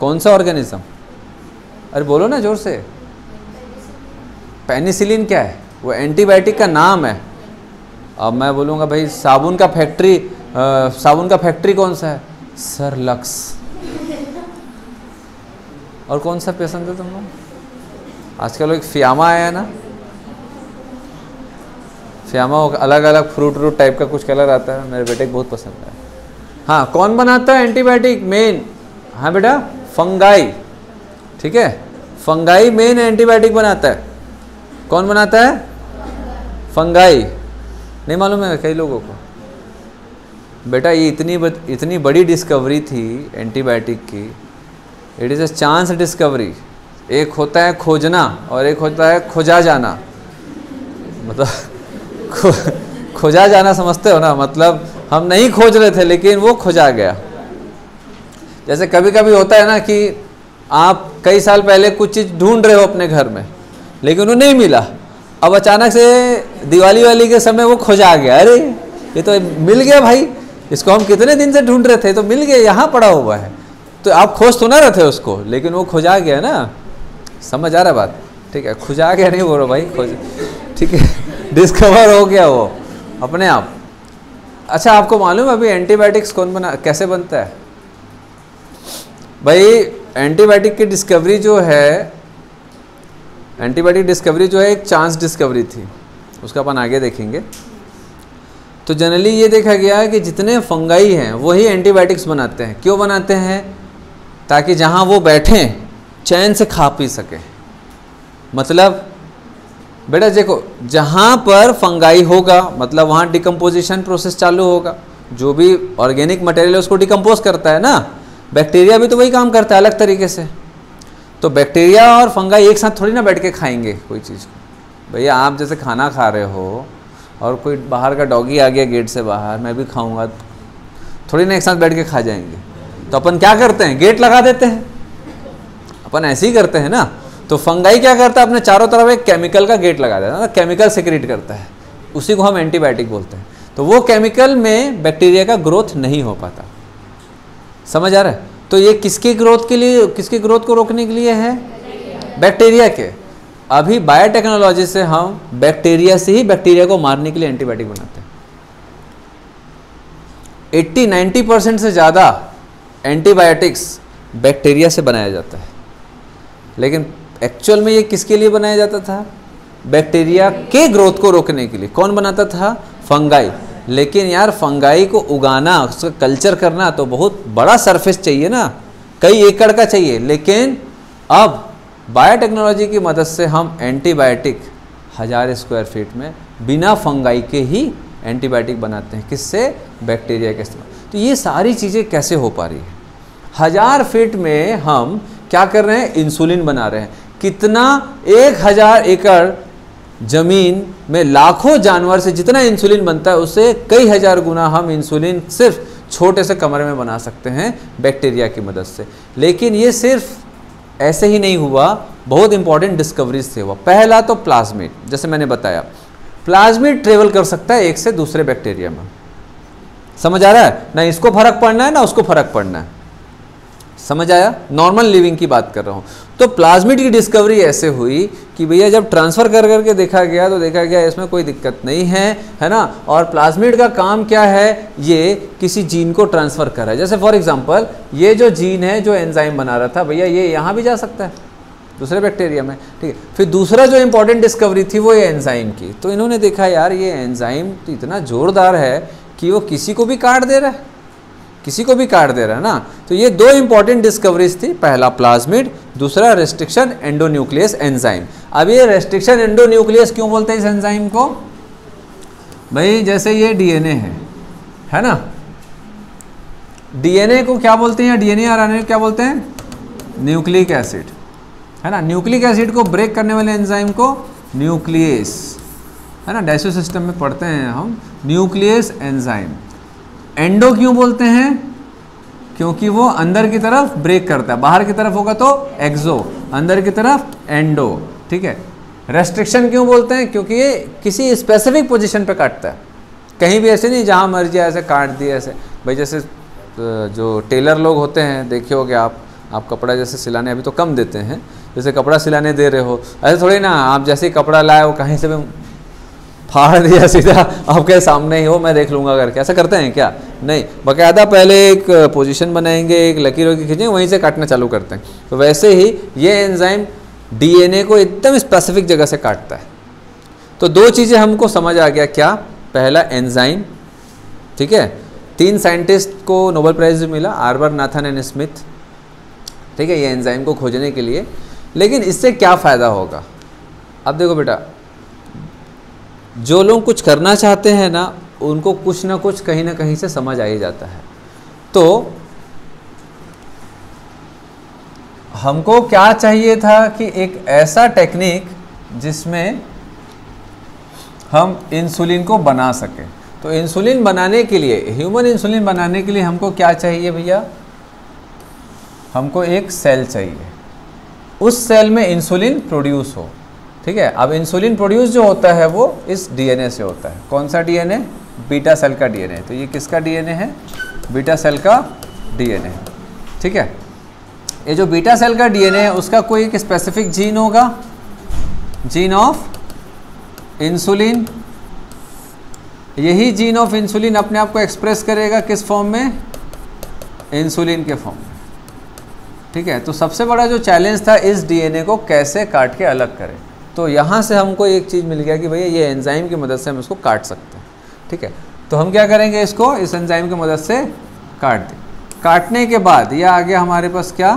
Speaker 1: कौन सा ऑर्गेनिज्म? अरे बोलो ना जोर से। पेनिसिलिन क्या है? वो एंटीबायोटिक का नाम है। अब मैं बोलूँगा भाई साबुन का फैक्ट्री कौन सा है? सरलक्स। और कौन सा पसंद है तुम लोग? आजकल एक फियामा आया है ना, फियामा अलग अलग फ्रूट टाइप का कुछ कलर आता है, मेरे बेटे को बहुत पसंद है। हाँ, कौन बनाता है एंटीबायोटिक मेन? हाँ बेटा, फंगाई। ठीक है, फंगाई मेन एंटीबायोटिक बनाता है। कौन बनाता है? फंगाई। नहीं मालूम है कई लोगों को? बेटा ये इतनी बड़ी डिस्कवरी थी एंटीबायोटिक की, it is a chance discovery. एक होता है खोजना और एक होता है खोजा जाना। मतलब खोजा जाना समझते हो ना, मतलब हम नहीं खोज रहे थे लेकिन वो खोजा गया। जैसे कभी कभी होता है ना कि आप कई साल पहले कुछ चीज़ ढूंढ रहे हो अपने घर में लेकिन वो नहीं मिला, अब अचानक से दिवाली के समय वो खोजा गया। अरे ये तो मिल गया भाई, इसको हम कितने दिन से ढूंढ रहे थे, तो मिल गया, यहाँ पड़ा हुआ है। तो आप खोज तो ना रहे थे उसको, लेकिन वो खोजा गया ना। समझ आ रहा बात? ठीक है, खोजा गया नहीं बोल रहा भाई, खोज, ठीक है, डिस्कवर हो गया वो अपने आप। अच्छा, आपको मालूम है अभी एंटीबायोटिक्स कैसे बनता है? भाई एंटीबायोटिक की डिस्कवरी जो है, एंटीबायोटिक डिस्कवरी जो है एक चांस डिस्कवरी थी, उसका अपन आगे देखेंगे। तो जनरली ये देखा गया है कि जितने फंगाई हैं वही एंटीबायोटिक्स बनाते हैं। क्यों बनाते हैं? ताकि जहाँ वो बैठें चैन से खा पी सके। मतलब बेटा देखो, जहाँ पर फंगाई होगा मतलब वहाँ डिकम्पोजिशन प्रोसेस चालू होगा, जो भी ऑर्गेनिक मटेरियल है उसको डिकम्पोज करता है ना। बैक्टीरिया भी तो वही काम करता है अलग तरीके से। तो बैक्टीरिया और फंगाई एक साथ थोड़ी ना बैठ के खाएंगे कोई चीज़ को। भैया आप जैसे खाना खा रहे हो और कोई बाहर का डॉगी आ गया गेट से बाहर, मैं भी खाऊंगा, थोड़ी ना एक साथ बैठ के खा जाएंगे। तो अपन क्या करते हैं? गेट लगा देते हैं, अपन ऐसे ही करते हैं ना। तो फंगाई क्या करता है? अपने चारों तरफ एक केमिकल का गेट लगा देता है ना, केमिकल सिक्रीट करता है, उसी को हम एंटीबायोटिक बोलते हैं। तो वो केमिकल में बैक्टीरिया का ग्रोथ नहीं हो पाता। समझ आ रहा है? तो ये किसकी ग्रोथ के लिए, किसकी ग्रोथ को रोकने के लिए है? बैक्टीरिया के। अभी बायोटेक्नोलॉजी से हम बैक्टीरिया से ही बैक्टीरिया को मारने के लिए एंटीबायोटिक बनाते हैं। 80-90% से ज़्यादा एंटीबायोटिक्स बैक्टीरिया से बनाया जाता है। लेकिन एक्चुअल में ये किसके लिए बनाया जाता था? बैक्टीरिया के ग्रोथ को रोकने के लिए। कौन बनाता था? फंगाई। लेकिन यार फंगाई को उगाना, उसका कल्चर करना तो बहुत बड़ा सरफेस चाहिए ना, कई एकड़ का चाहिए। लेकिन अब बायोटेक्नोलॉजी की मदद से हम एंटीबायोटिक 1000 स्क्वायर फीट में बिना फंगाई के ही एंटीबायोटिक बनाते हैं। किससे? बैक्टीरिया के इस्तेमाल। तो ये सारी चीज़ें कैसे हो पा रही है? 1000 फीट में हम क्या कर रहे हैं? इंसुलिन बना रहे हैं। कितना? 1000 एकड़ जमीन में लाखों जानवर से जितना इंसुलिन बनता है उससे कई हजार गुना हम इंसुलिन सिर्फ छोटे से कमरे में बना सकते हैं बैक्टीरिया की मदद से। लेकिन ये सिर्फ ऐसे ही नहीं हुआ, बहुत इंपॉर्टेंट डिस्कवरीज से हुआ। पहला तो प्लाज्मिड, जैसे मैंने बताया प्लाज्मिड ट्रेवल कर सकता है एक से दूसरे बैक्टीरिया में। समझ आ रहा है ना? इसको फर्क पड़ना है ना उसको फर्क पड़ना है। समझ आया? नॉर्मल लिविंग की बात कर रहा हूँ। तो प्लाज्मिड की डिस्कवरी ऐसे हुई कि भैया जब ट्रांसफ़र कर करके देखा गया तो देखा गया इसमें कोई दिक्कत नहीं है ना। और प्लाज्मिड का काम क्या है, ये किसी जीन को ट्रांसफ़र कर रहा है। जैसे फॉर एग्जांपल ये जो जीन है जो एंजाइम बना रहा था भैया, ये यहाँ भी जा सकता है दूसरे बैक्टीरिया में, ठीक है। फिर दूसरा जो इंपॉर्टेंट डिस्कवरी थी वो ये एंजाइम की। तो इन्होंने देखा यार ये एंजाइम तो इतना ज़ोरदार है कि वो किसी को भी काट दे रहा है, किसी को भी काट दे रहा है ना। तो ये दो इंपॉर्टेंट डिस्कवरीज थी, पहला प्लाज्मिड, दूसरा रेस्ट्रिक्शन एंडोन्यूक्लियस एंजाइम। अब ये रेस्ट्रिक्शन एंडोन्यूक्लियस क्यों बोलते हैं इस एंजाइम को? भाई जैसे ये डीएनए है ना, डीएनए को क्या बोलते हैं, डीएनए और आरएनए क्या बोलते हैं? न्यूक्लिक एसिड, है ना। न्यूक्लिक एसिड को ब्रेक करने वाले एंजाइम को न्यूक्लियस, है ना, डाइजेस्टिव सिस्टम में पढ़ते हैं हम, न्यूक्लियस एंजाइम। एंडो क्यों बोलते हैं? क्योंकि वो अंदर की तरफ ब्रेक करता है, बाहर की तरफ होगा तो एक्सो, अंदर की तरफ एंडो, ठीक है। रेस्ट्रिक्शन क्यों बोलते हैं? क्योंकि ये किसी स्पेसिफिक पोजीशन पे काटता है, कहीं भी ऐसे नहीं जहाँ मर्जी ऐसे काट दिया ऐसे। भाई जैसे जो टेलर लोग होते हैं देखे होगे आप कपड़ा जैसे सिलाने अभी तो कम देते हैं, जैसे कपड़ा सिलाने दे रहे हो ऐसे थोड़ी ना, आप जैसे ही कपड़ा लाए वो कहीं से भी फाड़ दिया सीधा आपके सामने ही हो, मैं देख लूँगा करके, ऐसा करते हैं क्या? नहीं, बाकायदा पहले एक पोजीशन बनाएंगे, एक लकीरों की खींचेंगे, वहीं से काटना चालू करते हैं। तो वैसे ही ये एंजाइम डीएनए को एकदम स्पेसिफिक जगह से काटता है। तो दो चीज़ें हमको समझ आ गया, क्या? पहला एंजाइम, ठीक है। 3 साइंटिस्ट को नोबेल प्राइज़ मिला, आर्बर, नाथन एंड स्मिथ, ठीक है, ये एंजाइम को खोजने के लिए। लेकिन इससे क्या फ़ायदा होगा? अब देखो बेटा, जो लोग कुछ करना चाहते हैं ना उनको कुछ ना कुछ कहीं ना कहीं से समझ आ ही जाता है। तो हमको क्या चाहिए था कि एक ऐसा टेक्निक जिसमें हम इंसुलिन को बना सकें। तो इंसुलिन बनाने के लिए, ह्यूमन इंसुलिन बनाने के लिए हमको क्या चाहिए भैया? हमको एक सेल चाहिए, उस सेल में इंसुलिन प्रोड्यूस हो, ठीक है। अब इंसुलिन प्रोड्यूस जो होता है वो इस डीएनए से होता है। कौन सा डीएनए? बीटा सेल का डीएनए। तो ये किसका डीएनए है? बीटा सेल का डीएनए है, ठीक है। ये जो बीटा सेल का डीएनए है उसका कोई एक स्पेसिफिक जीन होगा, जीन ऑफ इंसुलिन। यही जीन ऑफ इंसुलिन अपने आप को एक्सप्रेस करेगा किस फॉर्म में? इंसुलिन के फॉर्म में, ठीक है। तो सबसे बड़ा जो चैलेंज था इस डीएनए को कैसे काट के अलग करें। तो यहाँ से हमको एक चीज़ मिल गया कि भैया ये एंजाइम की मदद से हम इसको काट सकते हैं, ठीक है। तो हम क्या करेंगे, इसको इस एंजाइम की मदद से काट दें। काटने के बाद ये आ गया हमारे पास क्या?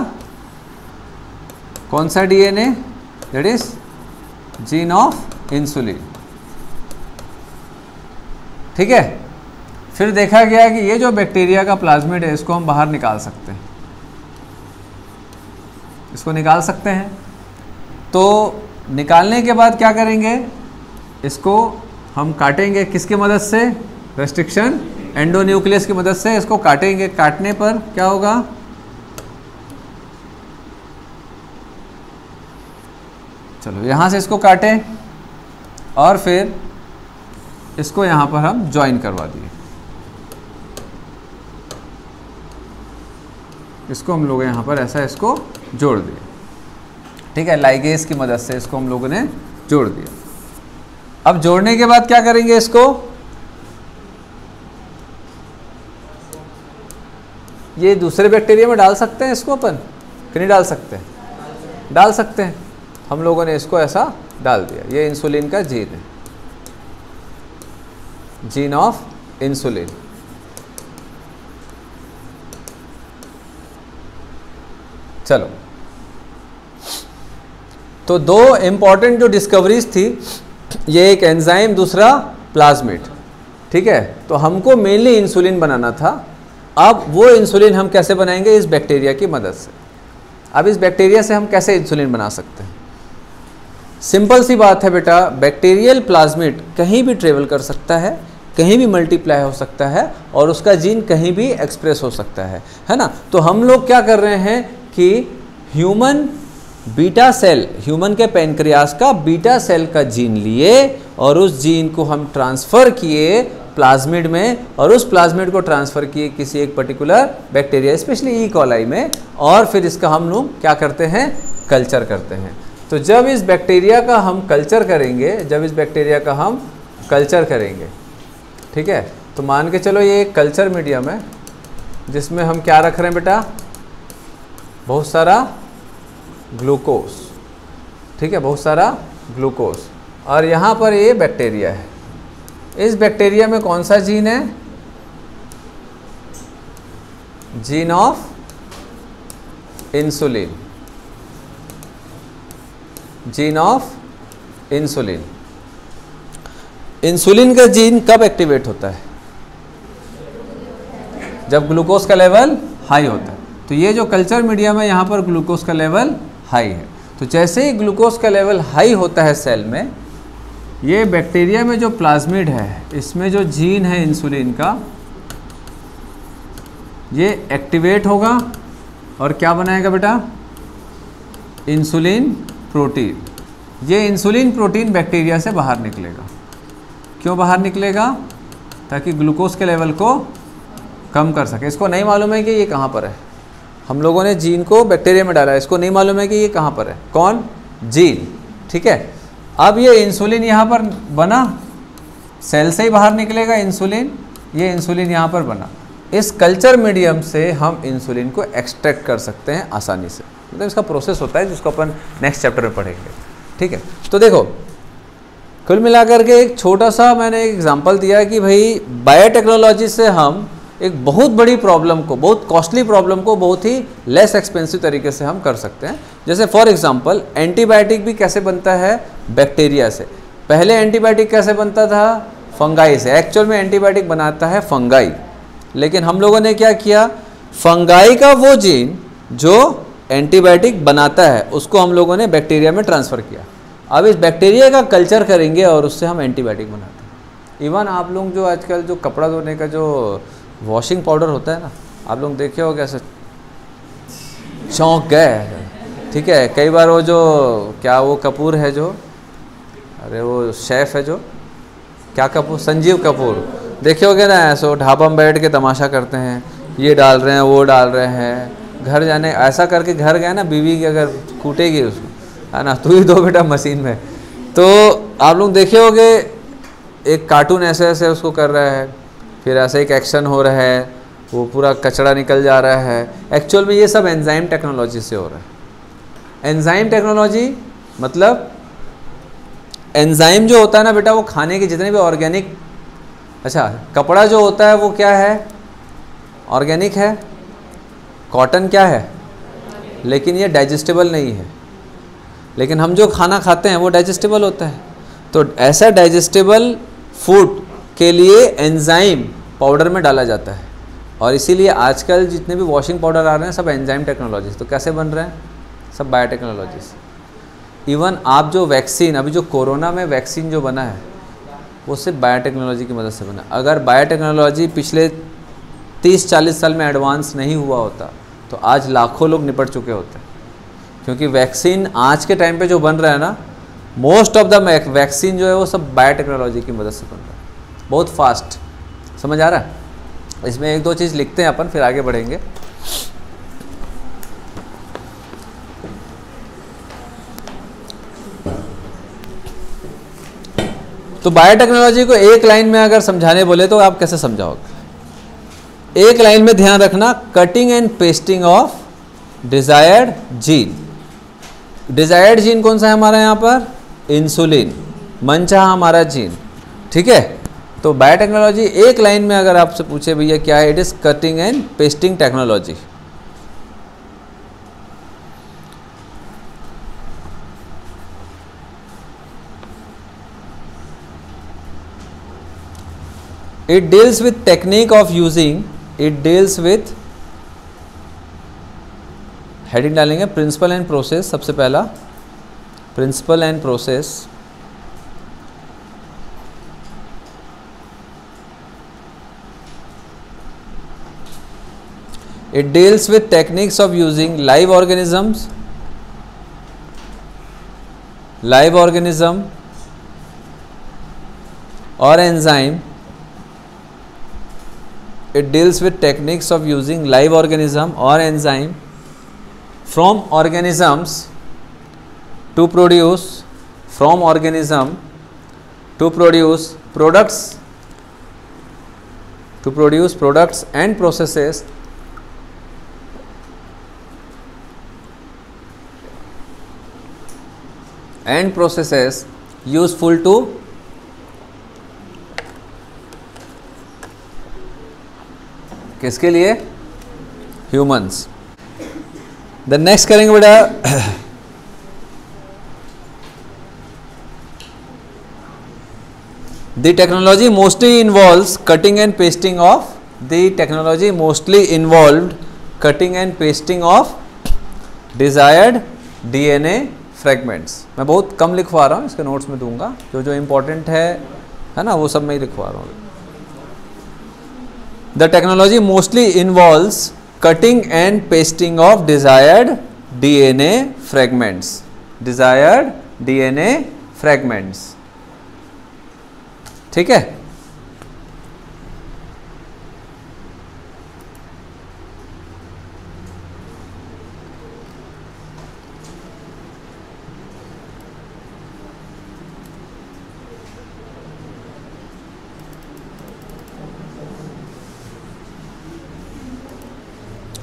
Speaker 1: कौन सा DNA? That is gene of insulin, ठीक है। फिर देखा गया कि ये जो बैक्टीरिया का प्लाज्मिड है इसको हम बाहर निकाल सकते हैं, इसको निकाल सकते हैं। तो निकालने के बाद क्या करेंगे, इसको हम काटेंगे किसकी मदद से? रेस्ट्रिक्शन एंडोन्यूक्लियस की मदद से इसको काटेंगे। काटने पर क्या होगा? चलो यहाँ से इसको काटें और फिर इसको यहाँ पर हम ज्वाइन करवा दिए। इसको हम लोग यहाँ पर ऐसा इसको जोड़ दिए, ठीक है। लाइगेज की मदद से इसको हम लोगों ने जोड़ दिया। अब जोड़ने के बाद क्या करेंगे, इसको ये दूसरे बैक्टीरिया में डाल सकते हैं इसको अपन कि नहीं डाल सकते? डाल सकते हैं। हम लोगों ने इसको ऐसा डाल दिया। ये इंसुलिन का जीन है, जीन ऑफ इंसुलिन। चलो, तो दो इंपॉर्टेंट जो डिस्कवरीज थी, ये एक एंजाइम, दूसरा प्लाज्मिड, ठीक है। तो हमको मेनली इंसुलिन बनाना था। अब वो इंसुलिन हम कैसे बनाएंगे? इस बैक्टीरिया की मदद से। अब इस बैक्टीरिया से हम कैसे इंसुलिन बना सकते हैं? सिंपल सी बात है बेटा, बैक्टीरियल प्लाज्मिड कहीं भी ट्रेवल कर सकता है, कहीं भी मल्टीप्लाई हो सकता है और उसका जीन कहीं भी एक्सप्रेस हो सकता है ना। तो हम लोग क्या कर रहे हैं कि ह्यूमन बीटा सेल, ह्यूमन के पैनक्रियास का बीटा सेल का जीन लिए और उस जीन को हम ट्रांसफ़र किए प्लाज्मिड में और उस प्लाज्मिड को ट्रांसफ़र किए किसी एक पर्टिकुलर बैक्टीरिया स्पेशली ई कॉलाई में, और फिर इसका हम लोग क्या करते हैं, कल्चर करते हैं। तो जब इस बैक्टीरिया का हम कल्चर करेंगे, ठीक है, तो मान के चलो ये एक कल्चर मीडियम है जिसमें हम क्या रख रहे हैं बेटा, बहुत सारा ग्लूकोज, ठीक है, बहुत सारा ग्लूकोज, और यहाँ पर ये बैक्टीरिया है। इस बैक्टीरिया में कौन सा जीन है, gene of insulin, gene of insulin. Insulin का जीन कब एक्टिवेट होता है, जब ग्लूकोज का लेवल हाई होता है। तो ये जो कल्चर मीडियम है यहाँ पर ग्लूकोज का लेवल हाई है। तो जैसे ही ग्लूकोज का लेवल हाई होता है सेल में, ये बैक्टीरिया में जो प्लाज्मिड है इसमें जो जीन है इंसुलिन का, ये एक्टिवेट होगा और क्या बनाएगा बेटा, इंसुलिन प्रोटीन। ये इंसुलिन प्रोटीन बैक्टीरिया से बाहर निकलेगा। क्यों बाहर निकलेगा, ताकि ग्लूकोज के लेवल को कम कर सके। इसको नहीं मालूम है कि ये कहाँ पर है, हम लोगों ने जीन को बैक्टीरिया में डाला है, इसको नहीं मालूम है कि ये कहाँ पर है, कौन, जीन, ठीक है। अब ये इंसुलिन यहाँ पर बना, सेल से ही बाहर निकलेगा इंसुलिन, ये इंसुलिन यहाँ पर बना। इस कल्चर मीडियम से हम इंसुलिन को एक्सट्रैक्ट कर सकते हैं आसानी से, मतलब इसका प्रोसेस होता है जिसको अपन नेक्स्ट चैप्टर में पढ़ेंगे, ठीक है। तो देखो कुल मिलाकर के एक छोटा सा मैंने एक एग्जांपल दिया कि भाई बायोटेक्नोलॉजी से हम एक बहुत बड़ी प्रॉब्लम को, बहुत कॉस्टली प्रॉब्लम को बहुत ही लेस एक्सपेंसिव तरीके से हम कर सकते हैं। जैसे फॉर एग्जांपल एंटीबायोटिक भी कैसे बनता है, बैक्टीरिया से। पहले एंटीबायोटिक कैसे बनता था, फंगाई से। एक्चुअल में एंटीबायोटिक बनाता है फंगाई, लेकिन हम लोगों ने क्या किया, फंगाई का वो जीन जो एंटीबायोटिक बनाता है उसको हम लोगों ने बैक्टीरिया में ट्रांसफ़र किया। अब इस बैक्टीरिया का कल्चर करेंगे और उससे हम एंटीबायोटिक बनाते हैं। इवन आप लोग जो आजकल जो कपड़ा धोने का जो वॉशिंग पाउडर होता है ना, आप लोग देखे हो कैसे चौंक गए, ठीक है। कई बार वो जो क्या वो कपूर है जो, अरे वो शेफ़ है जो, क्या कपूर, संजीव कपूर, देखे होगे ना, ऐसे ढाबा में बैठ के तमाशा करते हैं, ये डाल रहे हैं वो डाल रहे हैं, घर जाने ऐसा करके घर गए ना, बीवी की अगर कूटेगी उसको, है ना, तू ही दो बेटा मशीन में। तो आप लोग देखे होगे एक कार्टून ऐसे ऐसे उसको कर रहा है, फिर ऐसे एक एक्शन हो रहा है, वो पूरा कचरा निकल जा रहा है। एक्चुअल में ये सब एंजाइम टेक्नोलॉजी से हो रहा है। एंजाइम टेक्नोलॉजी मतलब एंजाइम जो होता है ना बेटा, वो खाने के जितने भी ऑर्गेनिक, अच्छा कपड़ा जो होता है वो क्या है, ऑर्गेनिक है, कॉटन क्या है, लेकिन ये डाइजेस्टेबल नहीं है। लेकिन हम जो खाना खाते हैं वो डाइजेस्टेबल होता है। तो ऐसा डाइजेस्टेबल फूड के लिए एंजाइम पाउडर में डाला जाता है, और इसीलिए आजकल जितने भी वॉशिंग पाउडर आ रहे हैं सब एंजाइम टेक्नोलॉजी। तो कैसे बन रहे हैं, सब बायोटेक्नोलॉजी से। इवन आप जो वैक्सीन, अभी जो कोरोना में वैक्सीन जो बना है वो सिर्फ बायोटेक्नोलॉजी की मदद से बना। अगर बायोटेक्नोलॉजी पिछले 30-40 साल में एडवांस नहीं हुआ होता तो आज लाखों लोग निपट चुके होते। क्योंकि वैक्सीन आज के टाइम पे जो बन रहा है ना, मोस्ट ऑफ द वैक्सीन जो है वो सब बायोटेक्नोलॉजी की मदद से बन रहा है, बहुत फास्ट। समझ आ रहा है। इसमें एक दो चीज़ लिखते हैं अपन, फिर आगे बढ़ेंगे। तो बायोटेक्नोलॉजी को एक लाइन में अगर समझाने बोले तो आप कैसे समझाओगे? एक लाइन में ध्यान रखना, cutting and pasting of desired gene. Desired gene कौन सा है हमारा यहाँ पर? इंसुलिन, मनचाहा हमारा जीन, ठीक है। तो बायोटेक्नोलॉजी एक लाइन में अगर आपसे पूछे भैया क्या है, it is cutting and pasting technology. It deals with technique of using, it deals with, heading डालेंगे प्रिंसिपल एंड प्रोसेस। सबसे पहला principle and process, it deals with techniques of using live organism or enzyme it deals with techniques of using live organism or enzyme from organisms to produce products and processes useful to किसके लिए? Humans. The next करेंगे बेटा The technology mostly involved cutting and pasting of desired DNA fragments। मैं बहुत कम लिखवा रहा हूँ, इसके नोट्स में दूंगा, जो इम्पोर्टेंट है ना, वो सब मैं ही लिखवा रहा हूँ। The technology mostly involves cutting and pasting of desired DNA fragments। ठीक है।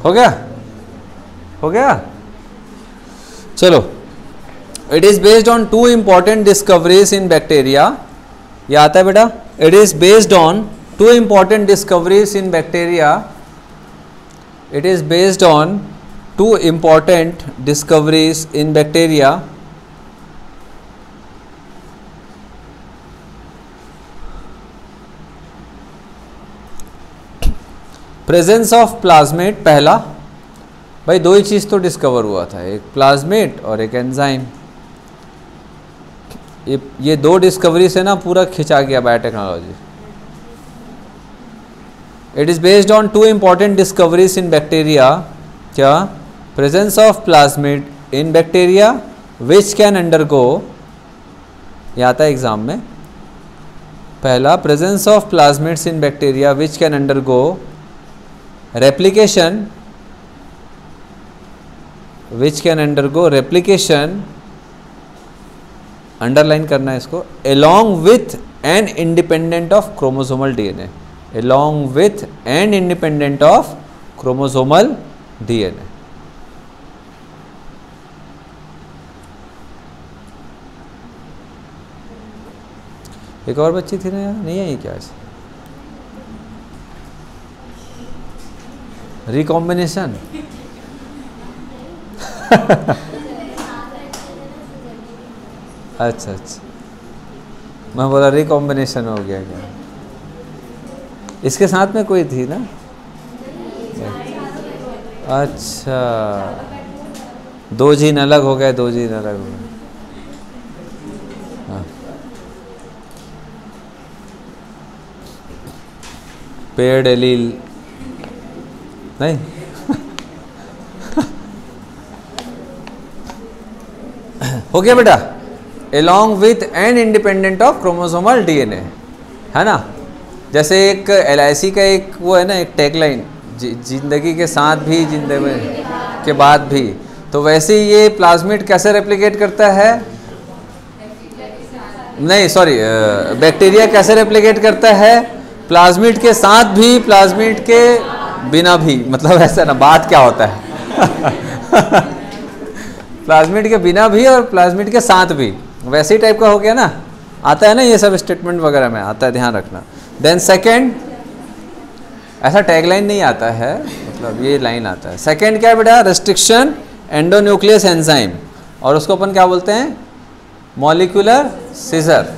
Speaker 1: हो गया चलो। It is based on two important discoveries in bacteria. ये आता है बेटा, it is based on two important discoveries in bacteria. It is based on two important discoveries in bacteria. Presence of plasmid, पहला भाई दो ही चीज़ तो डिस्कवर हुआ था, एक प्लाज्मेट और एक एंजाइम। ये दो डिस्कवरी से ना पूरा खिंचा गया biotechnology. It is based on two important discoveries in bacteria. क्या? Presence of plasmid in bacteria which can undergo, ये आता है एग्जाम में। पहला, presence of plasmids in bacteria which can undergo replication, underline करना है इसको, along with and independent of chromosomal DNA, एक और बच्ची थी ना यार, नहीं है ये क्या ऐसे? रिकॉम्बिनेशन अच्छा, मैं बोला रिकॉम्बिनेशन हो गया क्या? इसके साथ में कोई थी ना? अच्छा, दो जीन अलग हो गए, हाँ। पेयर्ड एलील नहीं हो गया बेटा। along with and independent of chromosomal DNA, है ना। जैसे एक LIC का एक वो है ना, एक टैगलाइन, जिंदगी के साथ भी जिंदगी के बाद भी, तो वैसे ही ये प्लाज्मिड कैसे रेप्लिकेट करता है? नहीं सॉरी, बैक्टीरिया कैसे रेप्लिकेट करता है? प्लाज्मिड के साथ भी, प्लाज्मिड के बिना भी, मतलब ऐसा ना, बात क्या होता है प्लाज्मिड के बिना भी और प्लाज्मिड के साथ भी, वैसे ही टाइप का हो गया ना, आता है ना ये सब स्टेटमेंट वगैरह में आता है, ध्यान रखना। देन सेकंड, ऐसा टैगलाइन नहीं आता है, मतलब ये लाइन आता है। सेकंड क्या है बेटा? रेस्ट्रिक्शन एंडोन्यूक्लियस एंजाइम, और उसको अपन क्या बोलते हैं? Molecular scissor.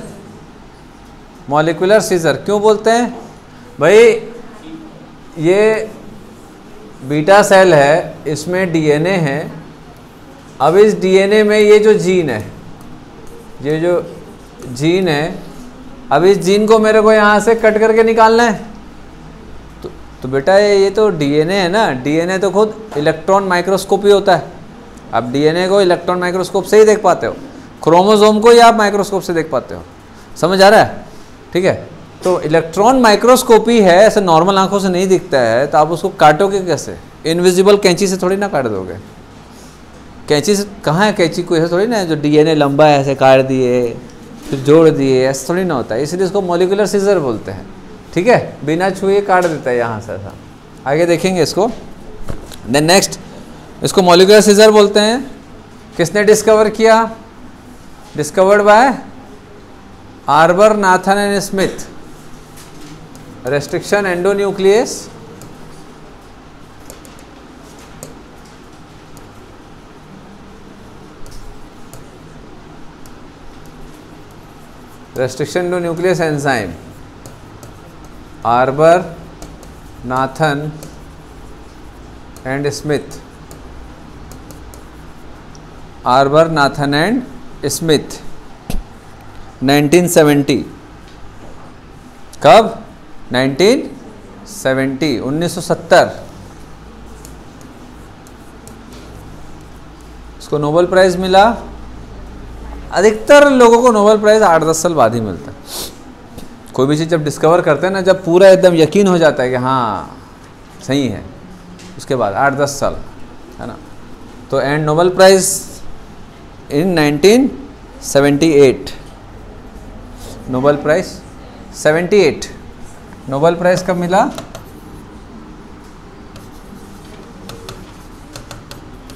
Speaker 1: मॉलिक्यूलर सीजर क्यों बोलते हैं भाई? ये बीटा सेल है, इसमें डीएनए है। अब इस डीएनए में ये जो जीन है, ये जो जीन है, अब इस जीन को मेरे को यहाँ से कट करके निकालना है। तो बेटा ये तो डीएनए है ना, डीएनए तो खुद इलेक्ट्रॉन माइक्रोस्कोप ही होता है। आप डीएनए को इलेक्ट्रॉन माइक्रोस्कोप से ही देख पाते हो, क्रोमोसोम को ही आप माइक्रोस्कोप से देख पाते हो। समझ आ रहा है? ठीक है। तो इलेक्ट्रॉन माइक्रोस्कोपी है, ऐसे नॉर्मल आंखों से नहीं दिखता है, तो आप उसको काटोगे कैसे? इनविजिबल कैंची से थोड़ी ना काट दोगे। कैंची से कहाँ है, कैंची कोई ऐसा थोड़ी ना है जो डीएनए लंबा है ऐसे काट दिए फिर जोड़ दिए, ऐसा थोड़ी ना होता है, इसलिए इसको मॉलिक्यूलर सीजर बोलते हैं। ठीक है, बिना छुए काट देता है यहाँ से ऐसा। आगे देखेंगे इसको। देन नेक्स्ट, इसको मॉलिक्यूलर सीजर बोलते हैं। किसने डिस्कवर किया? Discovered by arbor Nathan and Smith. Restriction endonuclease restriction to nucleus enzyme, Arber, Nathan and Smith. Arber, Nathan and Smith 1970। कब? 1970, 1970। इसको नोबेल प्राइज मिला। अधिकतर लोगों को नोबेल प्राइज़ 8-10 साल बाद ही मिलता है। कोई भी चीज़ जब डिस्कवर करते हैं ना, जब पूरा एकदम यकीन हो जाता है कि हाँ सही है, उसके बाद 8-10 साल, है ना। तो and Nobel prize in 1978, Nobel prize 78। Nobel prize कब मिला?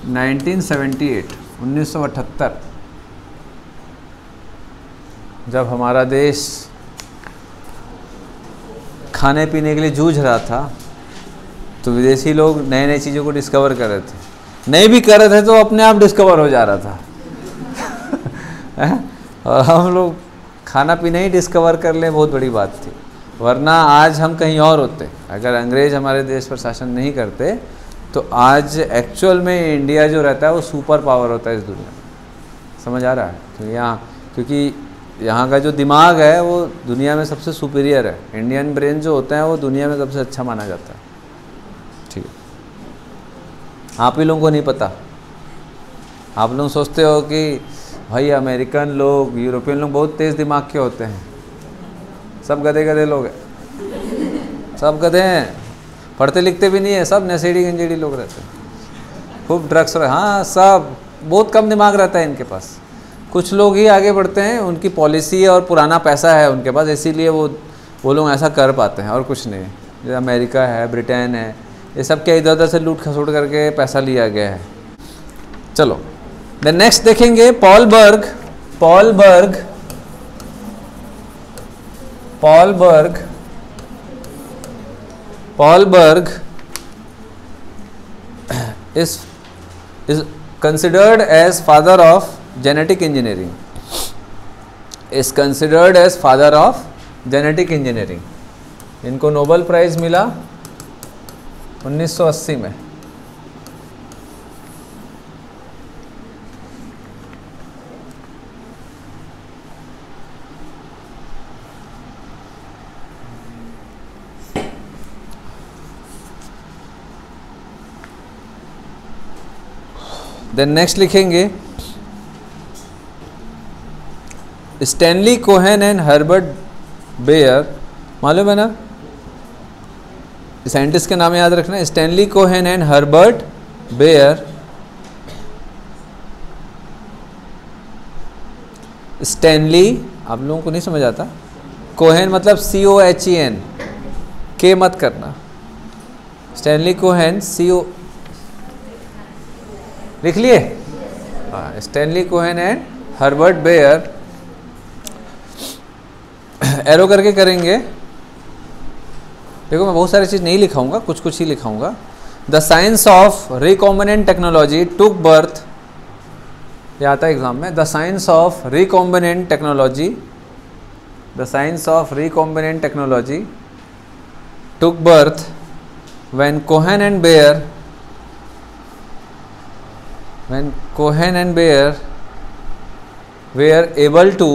Speaker 1: 1978, 1978। जब हमारा देश खाने पीने के लिए जूझ रहा था, तो विदेशी लोग नए नए चीज़ों को डिस्कवर कर रहे थे। नहीं भी कर रहे थे तो अपने आप डिस्कवर हो जा रहा था और हम लोग खाना पीना ही डिस्कवर कर लें, बहुत बड़ी बात थी। वरना आज हम कहीं और होते। अगर अंग्रेज़ हमारे देश पर शासन नहीं करते तो आज एक्चुअल में इंडिया जो रहता है वो सुपर पावर होता है इस दुनिया में। समझ आ रहा है? तो यहाँ, क्योंकि यहाँ का जो दिमाग है वो दुनिया में सबसे सुपीरियर है। इंडियन ब्रेन जो होता है वो दुनिया में सबसे अच्छा माना जाता है। ठीक है, आप ही लोगों को नहीं पता। आप लोग सोचते हो कि भाई अमेरिकन लोग, यूरोपियन लोग बहुत तेज़ दिमाग के होते हैं। सब गधे गधे लोग हैं, सब गधे हैं, पढ़ते लिखते भी नहीं है, सब नशेड़ी गंजेड़ी लोग रहते हैं, खूब ड्रग्स। हाँ, सब बहुत कम दिमाग रहता है इनके पास। कुछ लोग ही आगे बढ़ते हैं, उनकी पॉलिसी और पुराना पैसा है उनके पास, इसीलिए वो लोग ऐसा कर पाते हैं, और कुछ नहीं। जैसे अमेरिका है, ब्रिटेन है, ये सब क्या इधर उधर से लूट खसोट करके पैसा लिया गया है। चलो देन नेक्स्ट देखेंगे, पॉलबर्ग is considered as father of genetic engineering, is considered as father of genetic engineering। इनको नोबेल प्राइज मिला 1980 में। देन नेक्स्ट लिखेंगे, Stanley Cohen and Herbert Boyer. मालूम है ना, साइंटिस्ट के नाम याद रखना, Stanley Cohen and Herbert Boyer. Stanley, आप लोगों को नहीं समझ आता, कोहेन मतलब COHEN, के मत करना। स्टैनली कोहेन, CO लिख लिए। हाँ, Stanley Cohen and Herbert Boyer. Arrow करके करेंगे। देखो मैं बहुत सारी चीज़ नहीं लिखाऊंगा, कुछ कुछ ही लिखाऊंगा। The science of recombinant technology took birth, ये आता है एग्जाम में। The science of recombinant technology, the science of recombinant technology took birth when Cohen and Boyer, when Cohen and Baer were able to,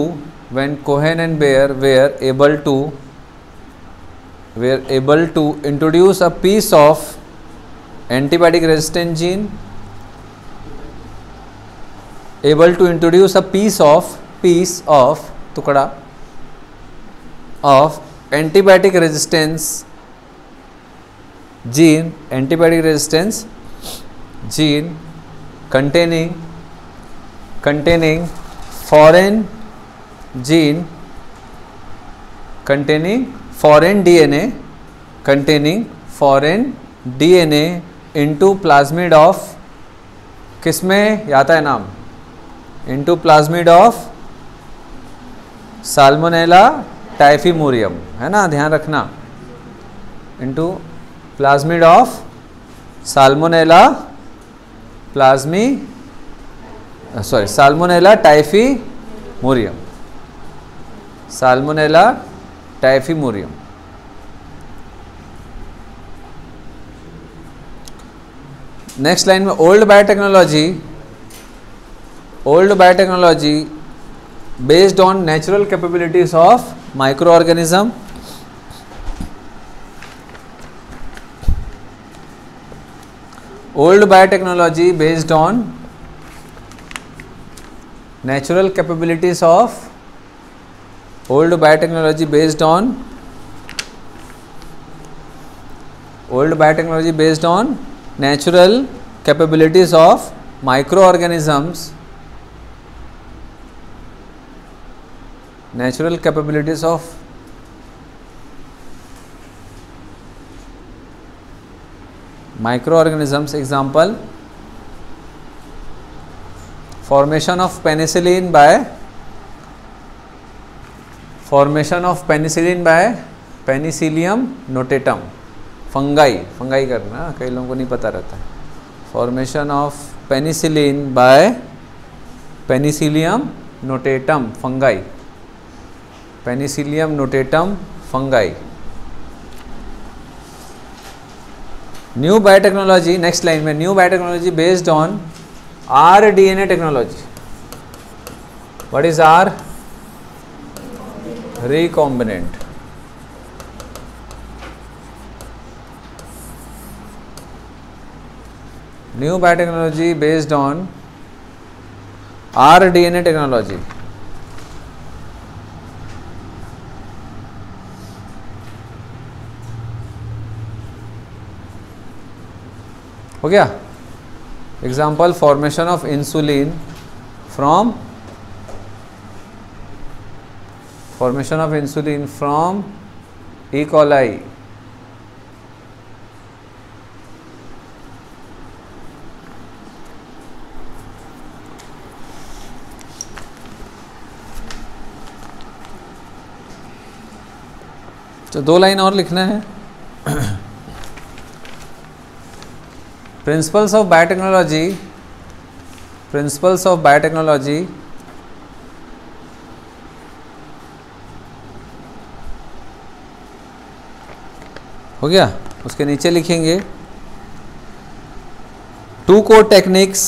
Speaker 1: when Cohen and Baer were able to introduce a piece of antibiotic resistant gene, able to introduce a piece of टुकड़ा of antibiotic resistance gene, antibiotic resistance gene containing foreign gene containing foreign DNA into plasmid of, किसमें आता है नाम, into plasmid of Salmonella typhimurium, है ना, ध्यान रखना, into plasmid of Salmonella Salmonella typhimurium, Salmonella typhimurium. Next line में old biotechnology based on natural capabilities of micro organism, old biotechnology based on natural capabilities of old biotechnology based on natural capabilities of microorganisms, natural capabilities of microorganisms, example formation of penicillin by Penicillium notatum, fungi करना, कई लोगों को नहीं पता रहता है, formation of penicillin by Penicillium notatum fungi, Penicillium notatum fungi. New biotechnology, next line में new biotechnology based on rDNA technology. What is R? Recombinant. New biotechnology based on rDNA technology. हो गया? Example formation of insulin from E. coli, तो 2 line और लिखना है। Principles of biotechnology हो गया। उसके नीचे लिखेंगे 2 core techniques,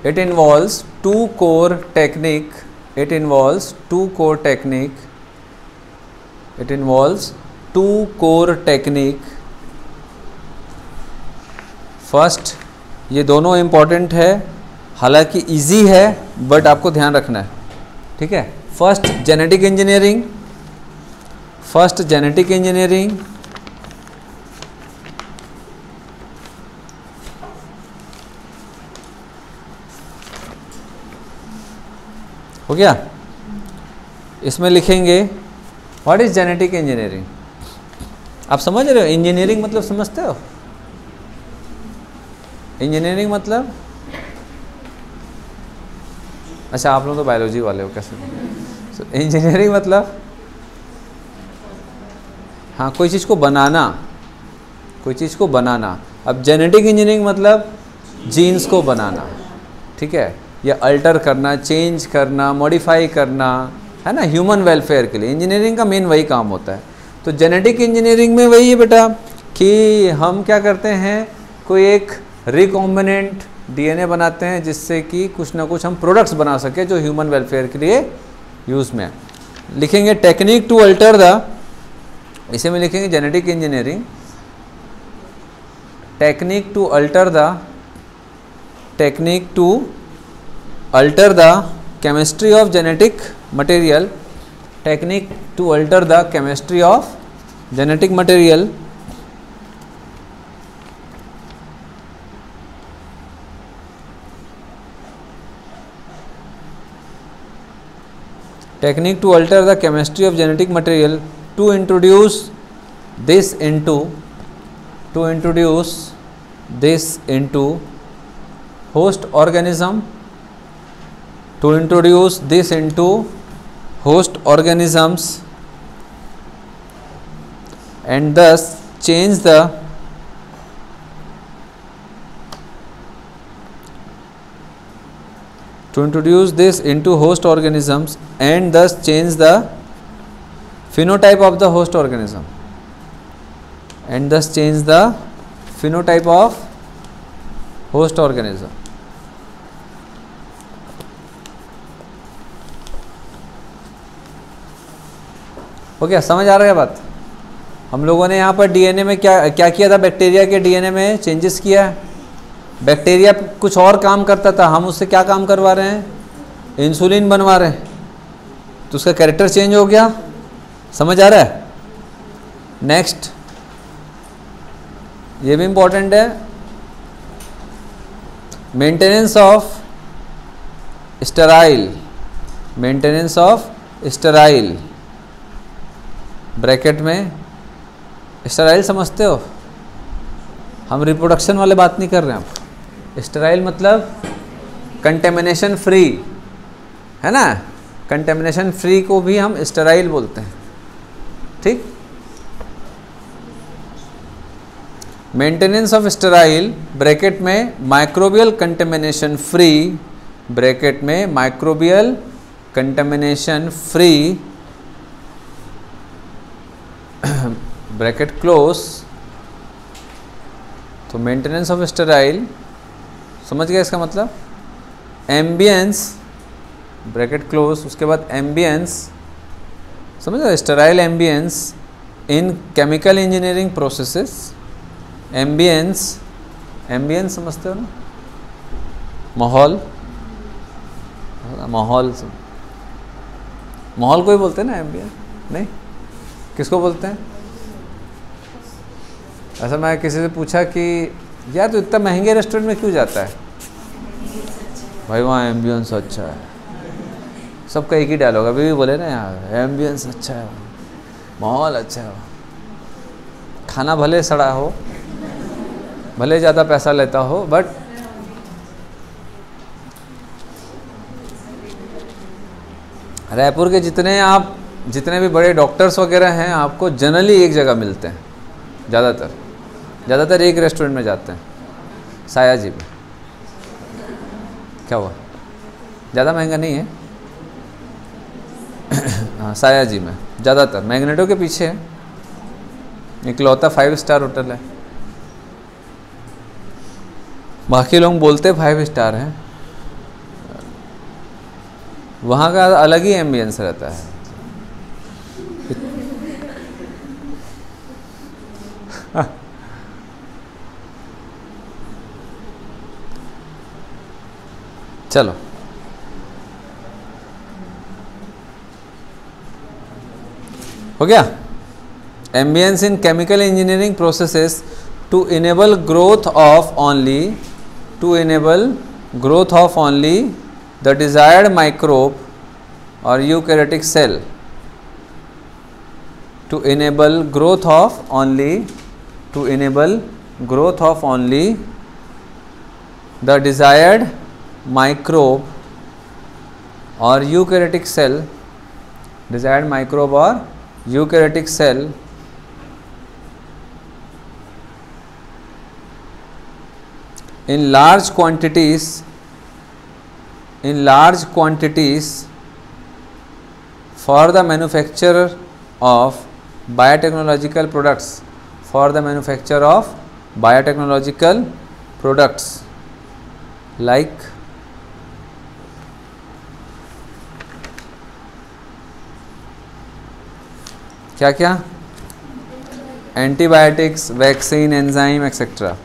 Speaker 1: it involves 2 core technique, it involves 2 core technique। First, ये दोनों इम्पॉर्टेंट है, हालांकि इजी है बट आपको ध्यान रखना है, ठीक है। फर्स्ट जेनेटिक इंजीनियरिंग, हो गया। इसमें लिखेंगे व्हाट इज जेनेटिक इंजीनियरिंग। आप समझ रहे हो इंजीनियरिंग मतलब, समझते हो इंजीनियरिंग मतलब? अच्छा, आप लोग तो बायोलॉजी वाले हो, कैसे? इंजीनियरिंग मतलब हाँ, कोई चीज़ को बनाना। अब जेनेटिक इंजीनियरिंग मतलब जीन्स को बनाना, ठीक है, या अल्टर करना, चेंज करना, मॉडिफाई करना, है ना, ह्यूमन वेलफेयर के लिए इंजीनियरिंग का मेन वही काम होता है। तो जेनेटिक इंजीनियरिंग में वही है बेटा कि हम क्या करते हैं, कोई एक रिकॉम्बिनेंट डीएनए बनाते हैं जिससे कि कुछ ना कुछ हम प्रोडक्ट्स बना सके जो ह्यूमन वेलफेयर के लिए यूज़ में है। लिखेंगे टेक्निक टू अल्टर द, इसे में लिखेंगे genetic engineering, technique to alter the chemistry of genetic material technique to alter the chemistry of genetic material technique to alter the chemistry of genetic material to introduce this into host organism, to introduce this into host organisms and thus change the to introduce this into host organisms and thus change the phenotype of the host organism and thus change the phenotype of host organism. हो गया? समझ आ रहा है बात? हम लोगों ने यहाँ पर डीएनए में क्या क्या किया था? बैक्टीरिया के डीएनए में चेंजेस किया है। बैक्टीरिया कुछ और काम करता था, हम उससे क्या काम करवा रहे हैं? इंसुलिन बनवा रहे हैं, तो उसका कैरेक्टर चेंज हो गया। समझ आ रहा है? नेक्स्ट, ये भी इंपॉर्टेंट है, maintenance of sterile, maintenance of sterile, bracket में स्टेराइल समझते हो? हम रिप्रोडक्शन वाले बात नहीं कर रहे हैं। स्टेराइल मतलब कंटेमिनेशन फ्री, है ना? कंटेमिनेशन फ्री को भी हम स्टेराइल बोलते हैं। ठीक, मेंटेनेंस ऑफ स्टेराइल ब्रैकेट में माइक्रोबियल कंटेमिनेशन फ्री, ब्रैकेट में microbial contamination free, bracket close. तो मेंटेनेंस ऑफ स्टेराइल, समझ गया इसका मतलब? एम्बियंस, ब्रैकेट क्लोज, उसके बाद एम्बियंस, समझ गया? Sterile ambience in chemical engineering processes. Ambience, ambience समझते हो ना? माहौल, माहौल, माहौल को ही बोलते हैं ना एम्बियंस? नहीं, किसको बोलते हैं? ऐसा मैं किसी से पूछा कि यार तो इतना महंगे रेस्टोरेंट में क्यों जाता है? भाई वहाँ एम्बियंस अच्छा है। सबका एक ही डायलॉग, अभी भी बोले ना यार, एम्बियंस अच्छा है, माहौल अच्छा है, खाना भले सड़ा हो, भले ज़्यादा पैसा लेता हो, बट रायपुर के जितने भी बड़े डॉक्टर्स वगैरह हैं, आपको जनरली एक जगह मिलते हैं, ज़्यादातर एक रेस्टोरेंट में जाते हैं, साया जी में। क्या हुआ? ज़्यादा महंगा नहीं है। हाँ, साया जी में ज़्यादातर, मैग्नेटो के पीछे है, इकलौता 5 स्टार होटल है। बाकी लोग बोलते 5 स्टार हैं, वहाँ का अलग ही एम्बियंस रहता है। चलो, हो गया? Ambience in chemical engineering processes to enable growth of only the desired microbe और eukaryotic cell, to enable growth of only the desired microbe or eukaryotic cell, desired microbe or eukaryotic cell in large quantities for the manufacture of biotechnological products, like क्या क्या? Antibiotics, vaccine, enzyme etcetera.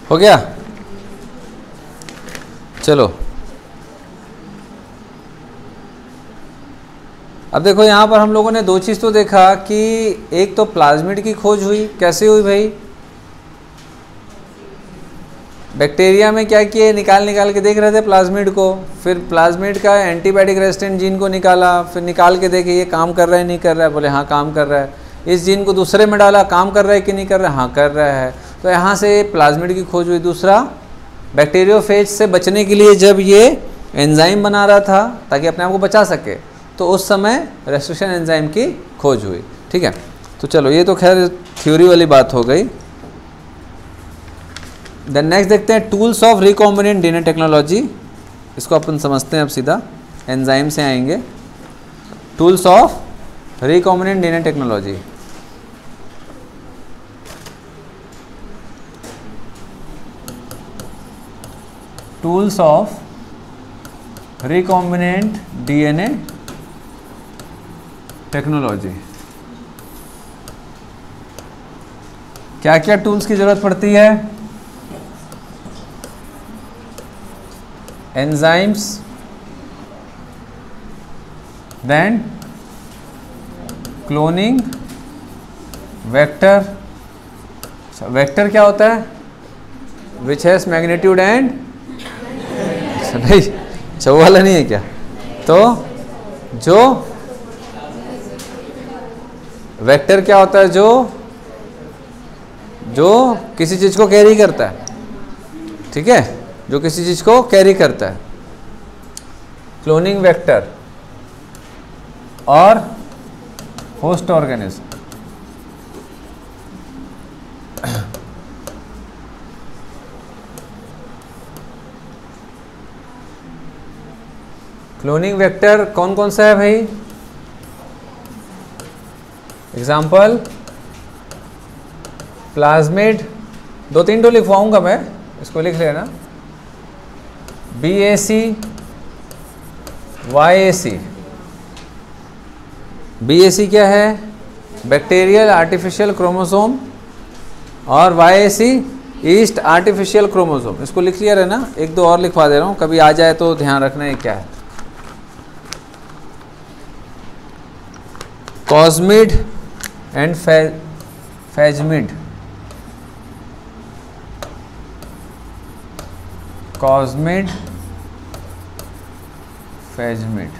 Speaker 1: हो गया? चलो अब देखो यहाँ पर हम लोगों ने दो चीज़ तो देखा कि एक तो प्लाज्मिड की खोज हुई, कैसे हुई भाई? बैक्टीरिया में क्या किए, निकाल के देख रहे थे प्लाज्मिड को, फिर प्लाज्मिड का एंटीबायोटिक रेजिस्टेंट जीन को निकाला, फिर निकाल के देखे ये काम कर रहा है नहीं कर रहा है, बोले हाँ काम कर रहा है। इस जीन को दूसरे में डाला, काम कर रहा है कि नहीं कर रहा है, हाँ कर रहा है। तो यहाँ से प्लाज्मिड की खोज हुई। दूसरा, बैक्टीरियोफेज से बचने के लिए जब ये एंजाइम बना रहा था ताकि अपने आप को बचा सके, तो उस समय रेस्ट्रिक्शन एंजाइम की खोज हुई। ठीक है, तो चलो ये तो खैर थ्योरी वाली बात हो गई। देन नेक्स्ट देखते हैं tools of recombinant DNA technology. इसको अपन समझते हैं अब सीधा, एंजाइम से आएंगे। Tools of recombinant DNA technology. Tools of recombinant DNA technology. क्या क्या टूल्स की जरूरत पड़ती है? Enzymes, then cloning, vector. Vector क्या होता है? विच हैज मैग्नीट्यूड एंड, नहीं चौवाला नहीं है क्या? तो जो वेक्टर क्या होता है? जो किसी चीज को कैरी करता है। ठीक है, जो किसी चीज को कैरी करता है, क्लोनिंग वेक्टर। और होस्ट ऑर्गेनिज्म। क्लोनिंग वेक्टर कौन कौन सा है भाई? एग्जाम्पल प्लाज्मिड, 2-3 तो लिखवाऊंगा मैं, इसको लिख लेना। BAC, YAC। BAC क्या है? बैक्टीरियल आर्टिफिशियल क्रोमोसोम, और YAC ईस्ट आर्टिफिशियल क्रोमोसोम। इसको लिख लिया रहना, एक दो और लिखवा दे रहा हूँ, कभी आ जाए तो ध्यान रखना है क्या है। Cosmid and phagemid. Cosmid, phagemid.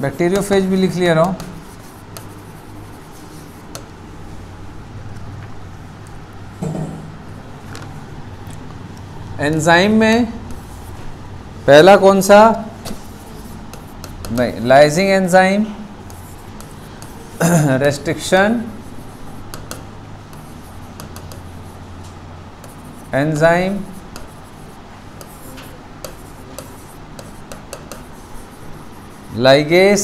Speaker 1: Bacteriophage भी लिख लिया रहा हूं। एंजाइम में पहला कौन सा? नहीं, lysing enzyme, restriction enzyme, ligase,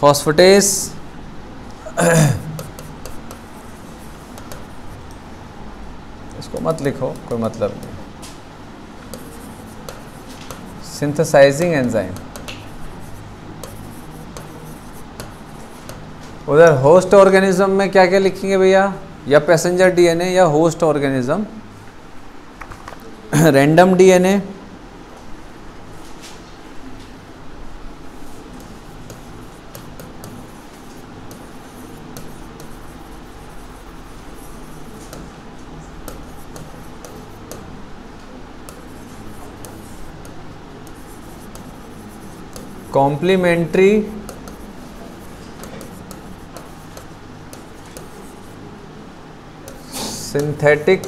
Speaker 1: phosphatase, इसको मत लिखो, कोई मतलब नहीं। Synthesizing enzyme. उधर होस्ट ऑर्गेनिज्म में क्या क्या लिखेंगे भैया? या पैसेंजर डीएनए या host organism. Random DNA, complementary synthetic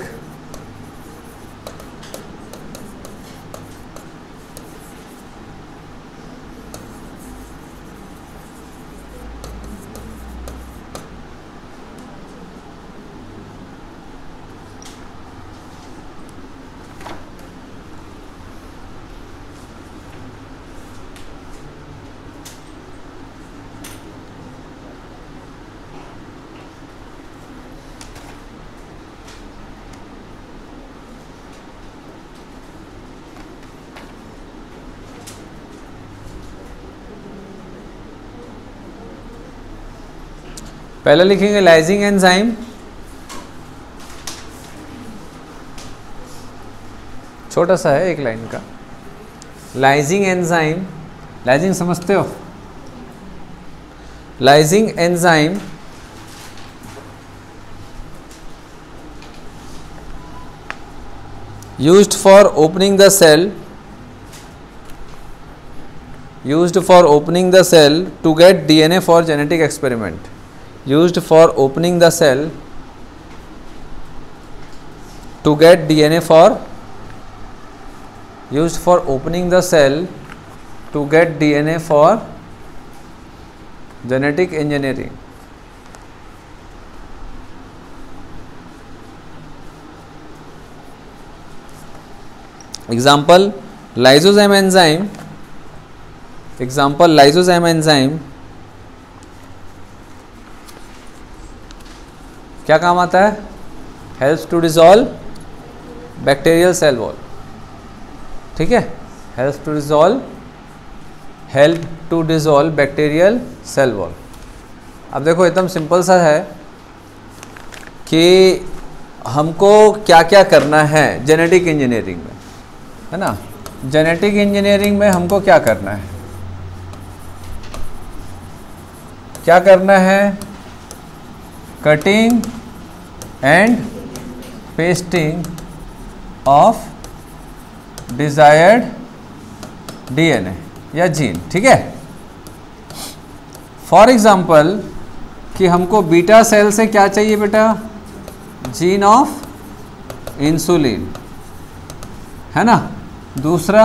Speaker 1: पहले लिखेंगे लाइजिंग एंजाइम, छोटा सा है एक लाइन का। लाइजिंग एंजाइम, लाइजिंग समझते हो? लाइजिंग enzyme used for opening the cell, used for opening the cell to get DNA for genetic experiment, used for opening the cell to get DNA for, used for opening the cell to get DNA for genetic engineering. Example lysozyme enzyme, example lysozyme enzyme क्या काम आता है? Helps to dissolve bacterial cell wall, ठीक है, helps to dissolve, help to dissolve bacterial cell wall. अब देखो एकदम simple सा है कि हमको क्या क्या करना है जेनेटिक इंजीनियरिंग में, है ना। जेनेटिक इंजीनियरिंग में हमको क्या करना है, क्या करना है? Cutting and pasting of desired DNA या जीन, ठीक है। फॉर एग्जांपल कि हमको बीटा सेल से क्या चाहिए बेटा? जीन ऑफ इंसुलिन, है ना। दूसरा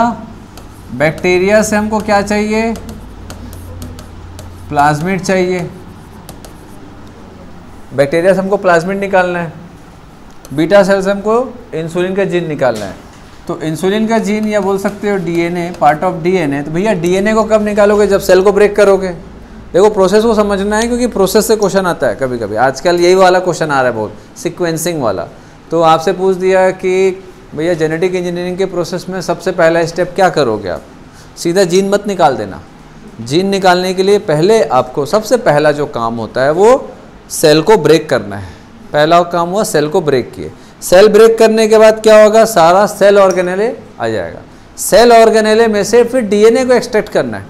Speaker 1: बैक्टीरिया से हमको क्या चाहिए? प्लाज्मिड चाहिए, बैक्टीरिया से हमको प्लाज्मिड निकालना है, बीटा सेल से हमको इंसुलिन का जीन निकालना है। तो इंसुलिन का जीन या बोल सकते हो डीएनए, पार्ट ऑफ डीएनए। तो भैया डीएनए को कब निकालोगे? जब सेल को ब्रेक करोगे। देखो प्रोसेस को समझना है, क्योंकि प्रोसेस से क्वेश्चन आता है कभी कभी, आजकल यही वाला क्वेश्चन आ रहा है बहुत, सीक्वेंसिंग वाला। तो आपसे पूछ दिया कि भैया जेनेटिक इंजीनियरिंग के प्रोसेस में सबसे पहला स्टेप क्या करोगे आप? सीधा जीन मत निकाल देना। जीन निकालने के लिए पहले आपको सबसे पहला जो काम होता है वो सेल को ब्रेक करना है। पहला काम हुआ सेल को ब्रेक किए। सेल ब्रेक करने के बाद क्या होगा? सारा सेल ऑर्गेनेले आ जाएगा। सेल ऑर्गेनेले में से फिर डीएनए को एक्सट्रैक्ट करना है।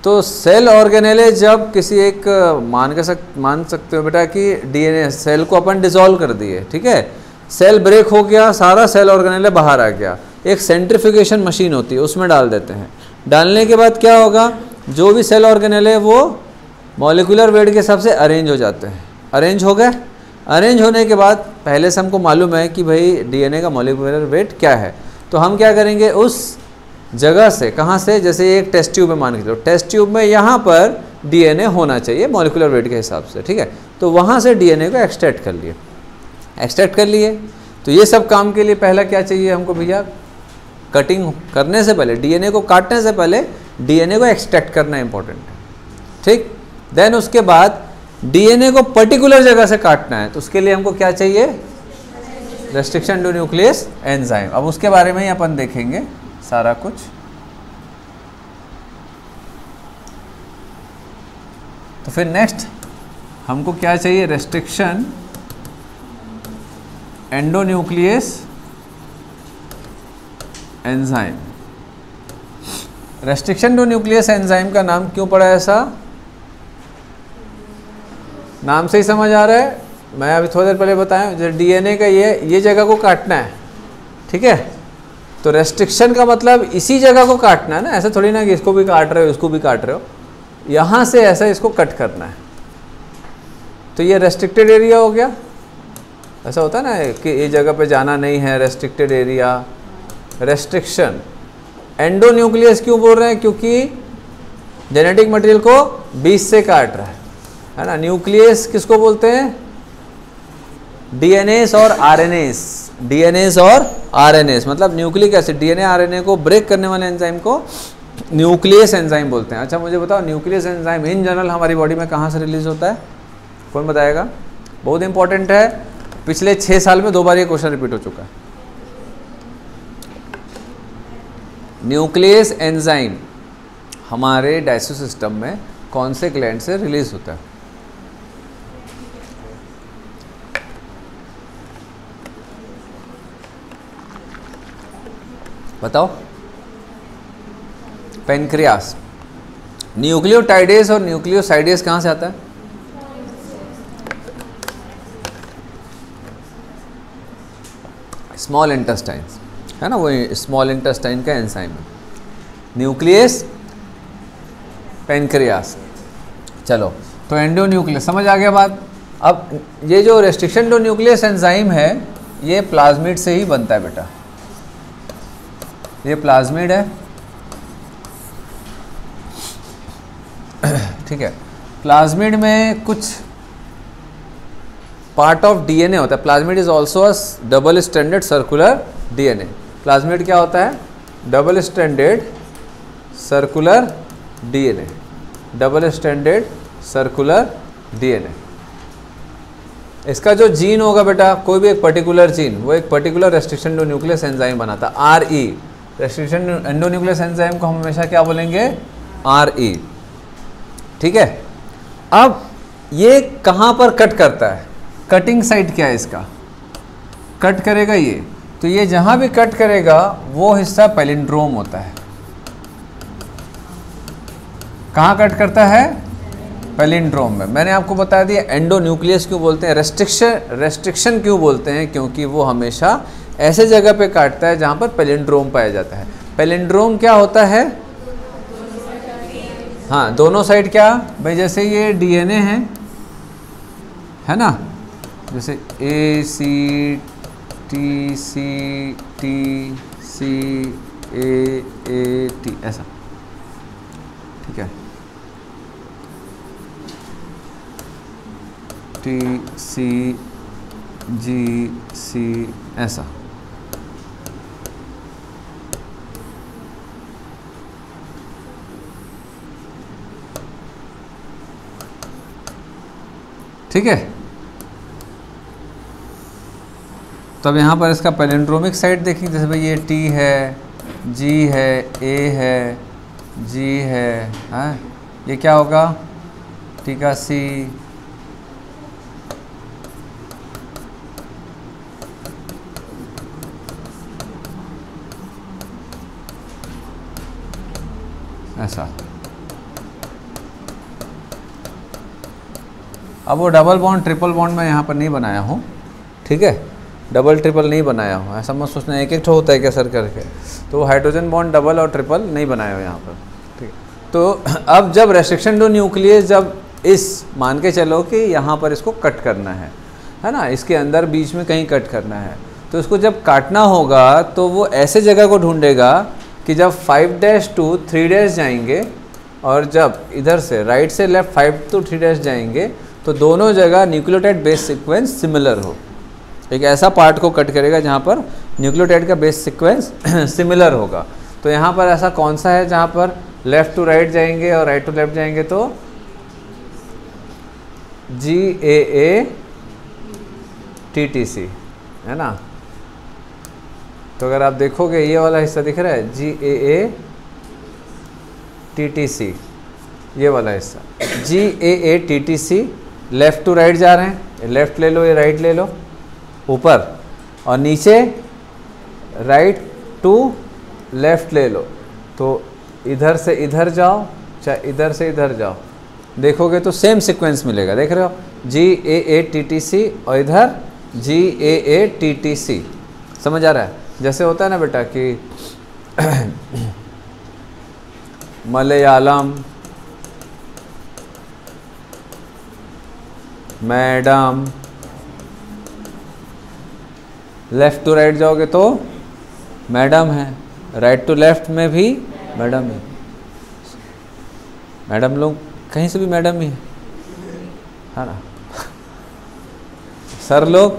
Speaker 1: तो सेल ऑर्गेनेले जब किसी एक मान सकते हो बेटा कि डीएनए सेल को अपन डिसॉल्व कर दिए, ठीक है, सेल ब्रेक हो गया, सारा सेल ऑर्गेनेले बाहर आ गया। एक सेंट्रीफ्यूगेशन मशीन होती है, उसमें डाल देते हैं। डालने के बाद क्या होगा? जो भी सेल ऑर्गेनेले वो मॉलिक्यूलर वेट के हिसाब से अरेंज हो जाते हैं। अरेंज हो गए। अरेंज होने के बाद पहले से हमको मालूम है कि भाई डीएनए का मॉलिक्यूलर वेट क्या है। तो हम क्या करेंगे? उस जगह से, कहाँ से? जैसे एक टेस्ट ट्यूब में मान के चलो, टेस्ट ट्यूब में यहाँ पर डीएनए होना चाहिए मॉलिक्यूलर वेट के हिसाब से, ठीक है। तो वहाँ से डीएनए को एक्सट्रैक्ट कर लिए। एक्सट्रैक्ट कर लिए तो ये सब काम के लिए पहला क्या चाहिए हमको भैया? कटिंग करने से पहले, डीएनए को काटने से पहले डीएनए को एक्सट्रैक्ट करना इंपॉर्टेंट है, ठीक। देन उसके बाद डीएनए को पर्टिकुलर जगह से काटना है, तो उसके लिए हमको क्या चाहिए? Restriction endonuclease enzyme. अब उसके बारे में ही अपन देखेंगे सारा कुछ। तो फिर नेक्स्ट हमको क्या चाहिए? Restriction endonuclease enzyme. Restriction endonuclease enzyme का नाम क्यों पड़ा ऐसा? नाम से ही समझ आ रहा है। मैं अभी थोड़ी देर पहले बताया, जैसे डीएनए का ये जगह को काटना है, ठीक है। तो रेस्ट्रिक्शन का मतलब इसी जगह को काटना है ना, ऐसा थोड़ी ना कि इसको भी काट रहे हो इसको भी काट रहे हो। यहाँ से ऐसा इसको कट करना है। तो ये रेस्ट्रिक्टेड एरिया हो गया। ऐसा होता है ना कि ये जगह पे जाना नहीं है, रेस्ट्रिक्टेड एरिया। रेस्ट्रिक्शन एंडोन्यूक्लियस क्यों बोल रहे हैं? क्योंकि जेनेटिक मटेरियल को बीच से काट रहा है ना। न्यूक्लियस किसको बोलते हैं? डीएनएस और आरएनएस। डीएनएस और आरएनएस मतलब न्यूक्लिक एसिड, डीएनए आरएनए को ब्रेक करने वाले एंजाइम को न्यूक्लियस एंजाइम बोलते हैं। अच्छा मुझे बताओ, न्यूक्लियस एंजाइम इन जनरल हमारी बॉडी में कहाँ से रिलीज होता है? कौन बताएगा? बहुत इंपॉर्टेंट है। पिछले 6 साल में 2 बार ये क्वेश्चन रिपीट हो चुका है। न्यूक्लियस एंजाइम हमारे डाइजेस्टिव सिस्टम में कौन से ग्लैंड से रिलीज होता है? बताओ। पेनक्रियास। न्यूक्लियोटाइडेज और न्यूक्लियोसाइडेज कहाँ से आता है? स्मॉल इंटेस्टाइन है ना, वो स्मॉल इंटेस्टाइन का एंजाइम है। Nucleus, pancreas. चलो, तो एंडोन्यूक्लियस समझ आ गया बात। अब ये जो रेस्ट्रिक्शन एंडोन्यूक्लियस एंजाइम है ये प्लाज्मिड से ही बनता है बेटा। ये प्लाज्मिड है, ठीक है। प्लाज्मिड में कुछ पार्ट ऑफ डीएनए होता है। Plasmid is also a double stranded circular DNA. Plasmid क्या होता है? Double stranded circular DNA. Double stranded circular DNA. इसका जो जीन होगा बेटा, कोई भी एक पर्टिकुलर जीन, वो एक पर्टिकुलर रेस्ट्रिक्शन एंडोन्यूक्लियस एंजाइम बनाता है, आरई। रेस्ट्रिक्शन एंडोन्यूक्लियस एंजाइम को हम हमेशा क्या बोलेंगे? आरई, ठीक है। अब ये कहाँ पर कट करता है? कटिंग साइट क्या है इसका? कट करेगा ये, तो ये जहाँ भी कट करेगा वो हिस्सा पैलिंड्रोम होता है। कहाँ कट करता है? पैलिंड्रोम में। मैंने आपको बता दिया एंडोन्यूक्लियस क्यों बोलते हैं, रेस्ट्रिक्शन क्यों बोलते हैं, क्योंकि वो हमेशा ऐसे जगह पे काटता है जहाँ पर पैलिंड्रोम पाया जाता है। पैलिंड्रोम क्या होता है? हाँ, दोनों साइड क्या भाई, जैसे ये डीएनए है ना, जैसे A C T C T C A T, ऐसा, ठीक है। टी सी जी सी, ऐसा। ठीक है। तब यहाँ पर इसका पैलिंड्रोमिक साइड देखिए, जैसे भाई ये टी है, जी है, ए है, जी है, हाँ, ये क्या होगा? टी का सी, ऐसा। अब वो डबल बॉन्ड ट्रिपल बॉन्ड मैं यहाँ पर नहीं बनाया हूँ, ठीक है। डबल ट्रिपल नहीं बनाया हूँ, ऐसा मत सोचना एक एक होता है क्या सर करके। तो हाइड्रोजन बॉन्ड डबल और ट्रिपल नहीं बनाया हो यहाँ पर, ठीक है। तो अब जब रेस्ट्रिक्शन टू न्यूक्लियस, जब इस मान के चलो कि यहाँ पर इसको कट करना है ना, इसके अंदर बीच में कहीं कट करना है, तो इसको जब काटना होगा तो वो ऐसे जगह को ढूंढेगा कि जब 5' to 3' जाएंगे और जब इधर से राइट से लेफ्ट 5 to 3' जाएंगे तो दोनों जगह न्यूक्लियोटाइड बेस सीक्वेंस सिमिलर हो। एक ऐसा पार्ट को कट करेगा जहाँ पर न्यूक्लियोटाइड का बेस सीक्वेंस सिमिलर होगा। तो यहाँ पर ऐसा कौन सा है जहाँ पर लेफ़्ट टू राइट जाएंगे और राइट टू लेफ्ट जाएंगे? तो GAATTC है ना। तो अगर आप देखोगे ये वाला हिस्सा दिख रहा है GAATTC, ये वाला हिस्सा GAATTC, लेफ़्ट टू राइट जा रहे हैं, लेफ़्ट ले लो, ये राइट ले लो ऊपर, और नीचे राइट टू लेफ़्ट ले लो। तो इधर से इधर जाओ चाहे इधर से इधर जाओ, देखोगे तो सेम सीक्वेंस मिलेगा। देख रहे हो GAATTC और इधर GAATTC, समझ आ रहा है? जैसे होता है ना बेटा कि Malayalam, madam, left to right जाओगे तो मैडम है, राइट टू लेफ़्ट में भी मैडम है। मैडम लोग कहीं से भी मैडम ही है ना। सर लोग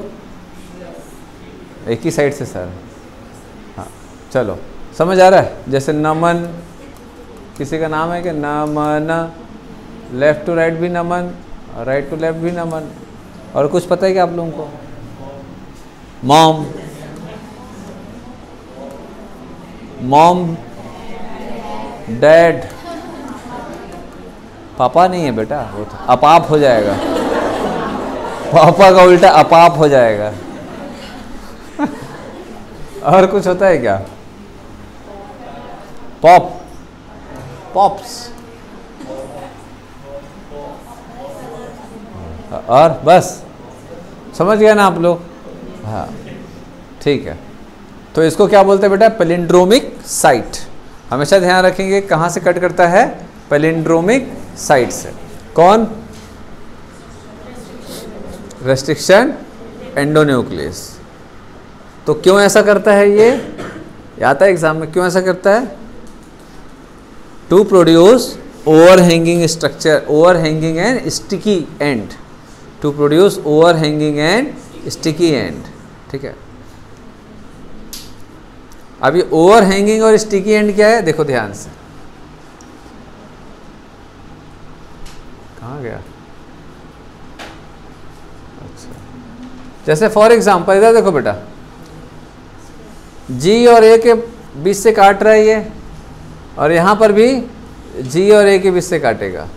Speaker 1: एक ही साइड से सर। हाँ चलो, समझ आ रहा है? जैसे नमन, किसी का नाम है कि नमन, लेफ़्ट टू राइट भी नमन और राइट टू लेफ्ट भी नमन। और कुछ पता है क्या आप लोगों को? मॉम, मॉम, डैड, पापा नहीं है बेटा, वो तो अपाप हो जाएगा। पापा का उल्टा अपाप हो जाएगा। और कुछ होता है क्या? पॉप, पॉप्स, और बस समझ गया ना आप लोग? हाँ ठीक है। तो इसको क्या बोलते हैं बेटा? Palindromic site. हमेशा ध्यान रखेंगे कहाँ से कट करता है? पैलिंड्रोमिक साइट से। कौन? Restriction endonuclease. तो क्यों ऐसा करता है ये? आता है एग्जाम में, क्यों ऐसा करता है? To produce overhanging structure, overhanging and sticky end, to produce overhanging and sticky end. ठीक है, अब ये ओवरहैंगिंग और स्टिकी एंड क्या है? देखो ध्यान से, कहाँ गया? अच्छा, जैसे फॉर एग्जांपल इधर देखो बेटा, जी और ए के बीच से काट रहा है ये, और यहाँ पर भी जी और ए के बीच से काटेगा।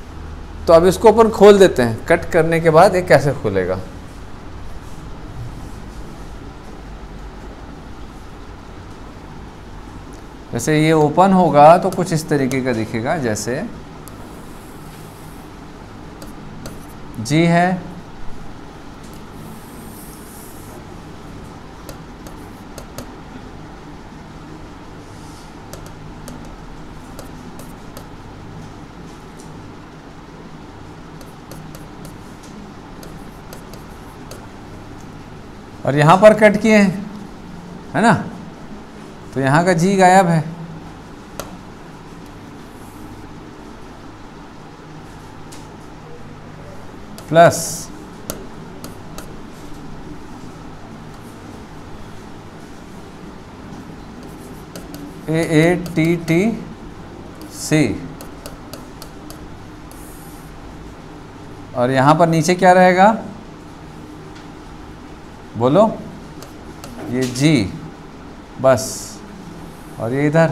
Speaker 1: तो अब इसको अपन खोल देते हैं, कट करने के बाद ये कैसे खुलेगा? जैसे ये ओपन होगा तो कुछ इस तरीके का दिखेगा, जैसे जी है, और यहाँ पर कट किए हैं, है ना? तो यहाँ का जी गायब है। प्लस AATTC, और यहाँ पर नीचे क्या रहेगा? बोलो, ये जी, बस, और ये इधर।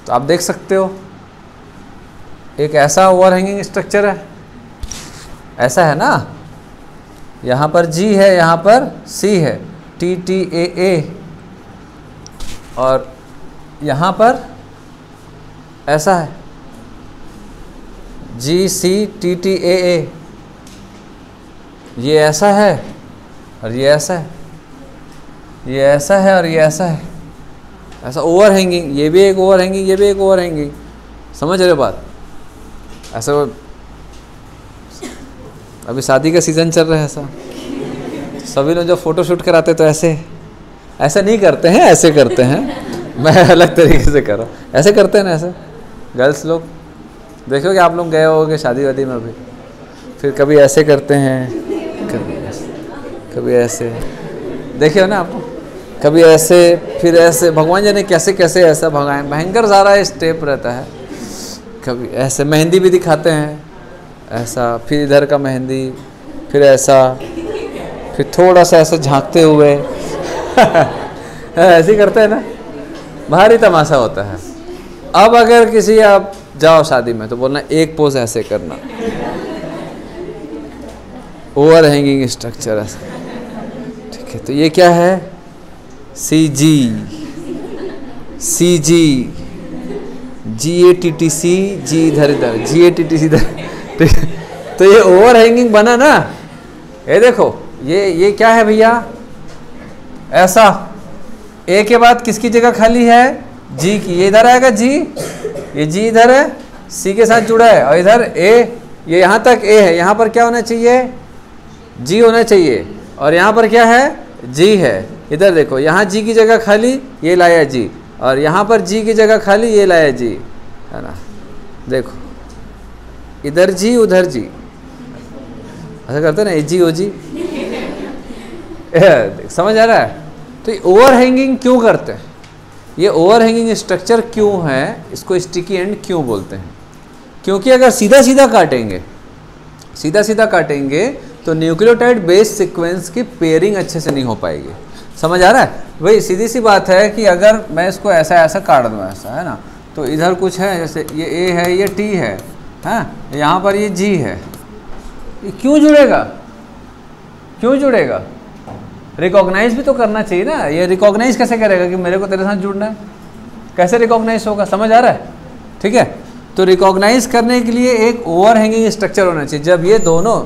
Speaker 1: तो आप देख सकते हो एक ऐसा ओवरहैंगिंग स्ट्रक्चर है, ऐसा है ना? यहाँ पर जी है, यहाँ पर सी है, TTAA, और यहाँ पर ऐसा है, GCTTAA। ये ऐसा है और ये ऐसा है, ये ऐसा है और ये ऐसा है, ऐसा ओवरहैंगिंग, ये भी एक ओवरहैंगिंग, ये भी एक ओवरहैंगिंग। समझ रहे हो बात? ऐसा अभी शादी का सीज़न चल रहा है, ऐसा सभी लोग जब फोटो शूट कराते तो ऐसे नहीं करते हैं, ऐसे करते हैं। मैं अलग तरीके से कर रहा हूँ, ऐसे करते हैं ना, ऐसे गर्ल्स लोग देखोगे, आप लोग गए होगे शादी वादी में भी, फिर कभी ऐसे करते हैं, कभी ऐसे, देखे हो ना आप, कभी ऐसे, फिर ऐसे, भगवान जाने कैसे कैसे ऐसा भगाएं, भयंकर सारा स्टेप रहता है। कभी ऐसे मेहंदी भी दिखाते हैं, ऐसा, फिर इधर का मेहंदी, फिर ऐसा, फिर थोड़ा सा ऐसा झांकते हुए ऐसे ही करते हैं ना, भारी तमाशा होता है। अब अगर किसी आप जाओ शादी में तो बोलना एक पोज ऐसे करना, ओवरहैंगिंग स्ट्रक्चर ऐसा, ठीक है? तो ये क्या है? CG, GATTC, जी इधर इधर, GATTC इधर, ठीक है? तो ये ओवरहैंगिंग बना ना, ये देखो, ये क्या है भैया? ऐसा, ए के बाद किसकी जगह खाली है? जी की, ये इधर आएगा जी, ये जी इधर है, सी के साथ जुड़ा है, और इधर ए, ये यहाँ तक ए है, यहाँ पर क्या होना चाहिए? जी होना चाहिए, और यहाँ पर क्या है? जी है। इधर देखो, यहाँ जी की जगह खाली, ये लाया जी, और यहाँ पर जी की जगह खाली, ये लाया जी, है ना? देखो, इधर जी उधर जी, ऐसा करते ना, ए जी ओ जी। समझ आ रहा है? तो ये ओवरहैंगिंग क्यों करते हैं? ये ओवरहैंगिंग स्ट्रक्चर क्यों है? इसको स्टिकी एंड क्यों बोलते हैं? क्योंकि अगर सीधा सीधा काटेंगे तो न्यूक्लियोटाइड बेस सीक्वेंस की पेयरिंग अच्छे से नहीं हो पाएगी। समझ आ रहा है? वही सीधी सी बात है कि अगर मैं इसको ऐसा काट दूँ, ऐसा, है ना, तो इधर कुछ है, जैसे ये ए है, ये टी है, यहाँ पर ये जी है, ये क्यों जुड़ेगा? रिकॉग्नाइज भी तो करना चाहिए ना। ये रिकॉग्नाइज कैसे करेगा कि मेरे को तेरे साथ जुड़ना है? कैसे रिकॉग्नाइज होगा? समझ आ रहा है? ठीक है, तो रिकॉग्नाइज करने के लिए एक ओवरहैंगिंग स्ट्रक्चर होना चाहिए। जब ये दोनों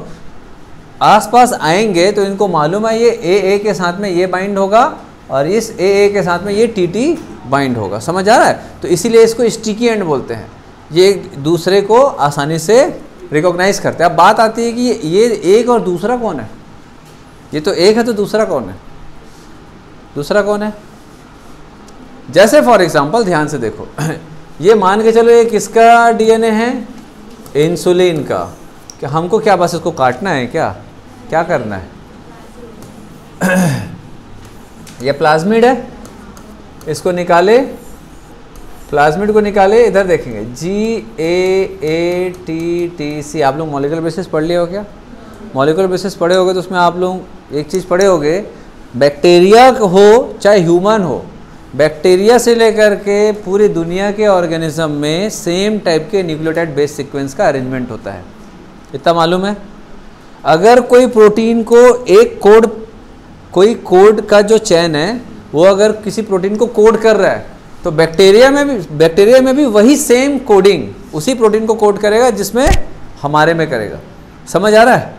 Speaker 1: आसपास आएंगे तो इनको मालूम है ये ए के साथ में ये बाइंड होगा और इस ए के साथ में ये टी बाइंड होगा। समझ आ रहा है? तो इसीलिए इसको स्टिकी एंड बोलते हैं। ये दूसरे को आसानी से रिकॉग्नाइज करते हैं। अब बात आती है कि ये एक और दूसरा कौन है? ये तो एक है, तो दूसरा कौन है? दूसरा कौन है? जैसे फॉर एग्जांपल ध्यान से देखो, ये मान के चलो ये किसका डीएनए है? इंसुलिन का। क्या हमको क्या बस इसको काटना है? क्या करना है? ये प्लाज्मिड है, इसको निकाले, प्लाज्मिड को निकाले, इधर देखेंगे GAATTC। आप लोग मॉलिक्यूलर बेसिस पढ़ लिए हो क्या? मॉलिक्यूलर बेसिस पढ़े होगे तो उसमें आप लोग एक चीज़ पढ़े होगे, बैक्टीरिया हो चाहे ह्यूमन हो, बैक्टीरिया से लेकर के पूरी दुनिया के ऑर्गेनिज्म में सेम टाइप के न्यूक्लियोटाइड बेस सीक्वेंस का अरेंजमेंट होता है। इतना मालूम है? अगर कोई प्रोटीन को एक कोई कोड का जो चेन है वो अगर किसी प्रोटीन को कोड कर रहा है तो बैक्टीरिया में भी वही सेम कोडिंग उसी प्रोटीन को कोड करेगा जिसमें हमारे में करेगा। समझ आ रहा है?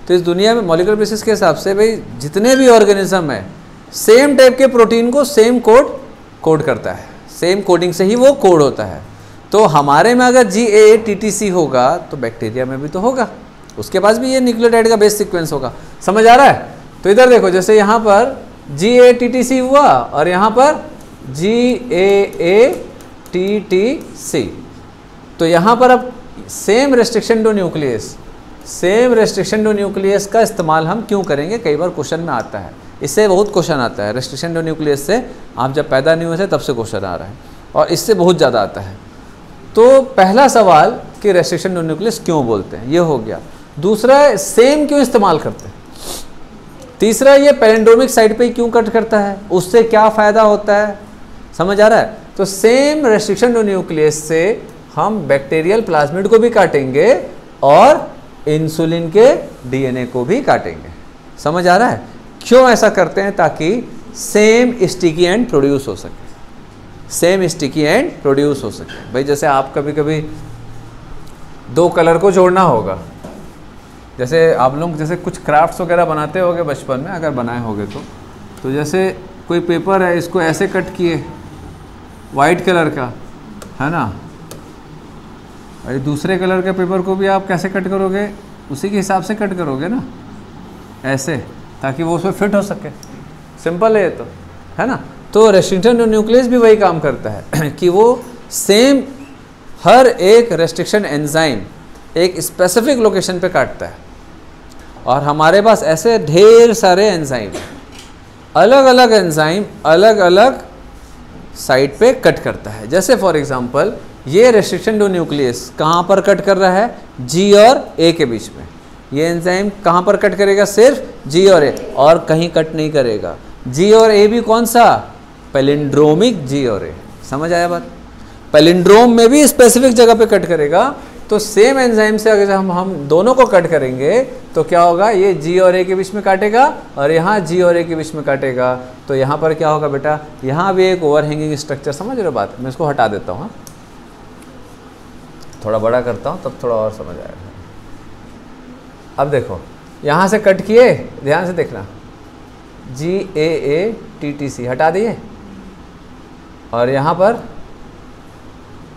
Speaker 1: तो इस दुनिया में मॉलिक्यूलर बेसिस के हिसाब से भाई जितने भी ऑर्गेनिज्म है सेम टाइप के प्रोटीन को सेम कोड करता है, सेम कोडिंग से ही वो कोड होता है। तो हमारे में अगर GAATTC होगा तो बैक्टीरिया में भी तो होगा, उसके पास भी ये न्यूक्लियोटाइड का बेस सीक्वेंस होगा। समझ आ रहा है? तो इधर देखो, जैसे यहाँ पर GATTC हुआ और यहाँ पर GAATTC, तो यहाँ पर अब सेम रेस्ट्रिक्शन टू न्यूक्लियस का इस्तेमाल हम क्यों करेंगे? कई बार क्वेश्चन में आता है, इससे बहुत क्वेश्चन आता है। रेस्ट्रिक्शन टू न्यूक्लियस से आप जब पैदा नहीं हुए थे तब से क्वेश्चन आ रहा है और इससे बहुत ज़्यादा आता है। तो पहला सवाल कि रेस्ट्रिक्शन टू न्यूक्लियस क्यों बोलते हैं, ये हो गया। दूसरा, सेम क्यों इस्तेमाल करते हैं? तीसरा, ये पैलिंड्रोमिक साइड पे क्यों कट करता है, उससे क्या फ़ायदा होता है? समझ आ रहा है? तो सेम रेस्ट्रिक्शन टू न्यूक्लियस से हम बैक्टीरियल प्लाज्मिड को भी काटेंगे और इंसुलिन के डीएनए को भी काटेंगे। समझ आ रहा है? क्यों ऐसा करते हैं? ताकि सेम स्टिकी एंड प्रोड्यूस हो सके, सेम स्टिकी एंड प्रोड्यूस हो सके। भाई जैसे आप कभी कभी दो कलर को जोड़ना होगा, जैसे आप लोग जैसे कुछ क्राफ्ट्स वगैरह बनाते होगे बचपन में, अगर बनाए होगे तो जैसे कोई पेपर है, इसको ऐसे कट किए वाइट कलर का, है ना, और दूसरे कलर के पेपर को भी आप कैसे कट करोगे? उसी के हिसाब से कट करोगे ना, ऐसे, ताकि वो उसमें फिट हो सके। सिंपल है ये तो, है ना। तो रेस्ट्रिक्शन टू न्यूक्लियस भी वही काम करता है कि वो सेम हर एक रेस्ट्रिक्शन एंजाइम एक स्पेसिफिक लोकेशन पे काटता है। और हमारे पास ऐसे ढेर सारे एंजाइम, अलग अलग एंजाइम अलग अलग साइड पे कट करता है। जैसे फॉर एग्जांपल ये रेस्ट्रिक्शन टू न्यूक्लियस कहाँ पर कट कर रहा है? G और A के बीच में। ये एंजाइम कहाँ पर कट करेगा? सिर्फ G और A, और कहीं कट नहीं करेगा। G और A भी कौन सा? पैलिंड्रोमिक G और A। समझ आया बात? पैलिंड्रोम में भी स्पेसिफिक जगह पे कट करेगा। तो सेम एंजाइम से अगर हम दोनों को कट करेंगे तो क्या होगा? ये G और A के बीच में काटेगा और यहाँ G और A के बीच में काटेगा। तो यहाँ पर क्या होगा बेटा? यहाँ भी एक ओवरहैंगिंग स्ट्रक्चर, समझ रहे हो बात? मैं इसको हटा देता हूँ, थोड़ा बड़ा करता हूँ तब थोड़ा और समझ आएगा। अब देखो, यहाँ से कट किए, ध्यान से देखना, GAATTC हटा दिए और यहाँ पर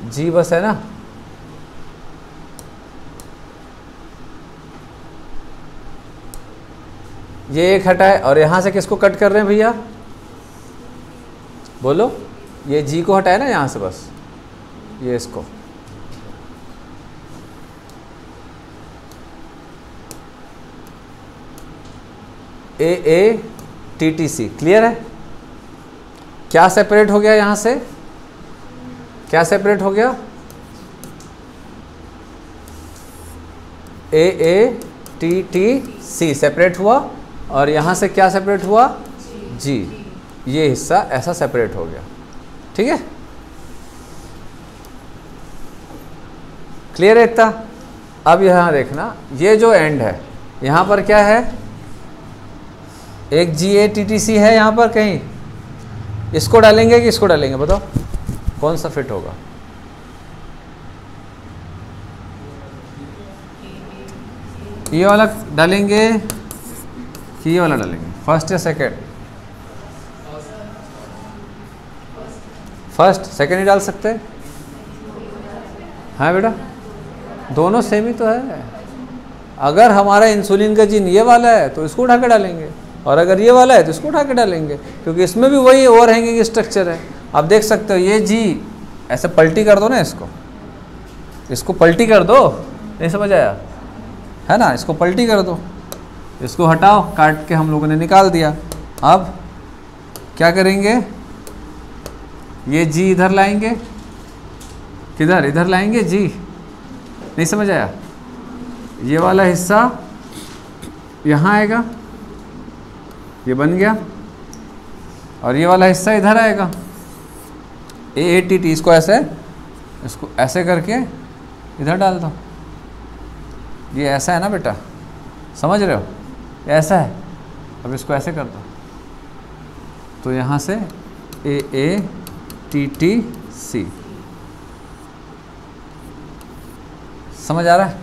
Speaker 1: G बस है ना, ये एक हटाए और यहाँ से किसको कट कर रहे हैं भैया? बोलो, ये G को हटाए ना यहाँ से, बस ये इसको। AATTC क्लियर है? क्या सेपरेट हो गया यहाँ से? क्या सेपरेट हो गया? AATTC सेपरेट हुआ और यहाँ से क्या सेपरेट हुआ? G। ये हिस्सा ऐसा सेपरेट हो गया, ठीक है? क्लियर है इतना? अब यहाँ देखना, ये जो एंड है यहाँ पर क्या है? एक GATTC है यहाँ पर कहीं, इसको डालेंगे कि इसको डालेंगे, बताओ कौन सा फिट होगा? ये वाला डालेंगे कि ये वाला डालेंगे? फर्स्ट या सेकंड? फर्स्ट, सेकंड ही डाल सकते हैं। हाँ बेटा, दोनों सेम ही तो है। अगर हमारा इंसुलिन का जीन ये वाला है तो इसको उठा के डालेंगे, और अगर ये वाला है तो इसको उठा के डालेंगे, क्योंकि इसमें भी वही ओवर हैंगिंग स्ट्रक्चर है। आप देख सकते हो ये जी ऐसे पलटी कर दो ना, इसको पलटी कर दो, नहीं समझ आया है ना? इसको पलटी कर दो, इसको हटाओ, काट के हम लोगों ने निकाल दिया। अब क्या करेंगे? ये जी इधर लाएंगे, किधर? इधर लाएंगे जी, नहीं समझ आया? ये वाला हिस्सा यहाँ आएगा, ये बन गया, और ये वाला हिस्सा इधर आएगा, AATT। इसको ऐसे करके इधर डाल दो। ये ऐसा है ना बेटा, समझ रहे हो? ऐसा है। अब इसको ऐसे कर दो, तो यहाँ से AATTC, समझ आ रहा है?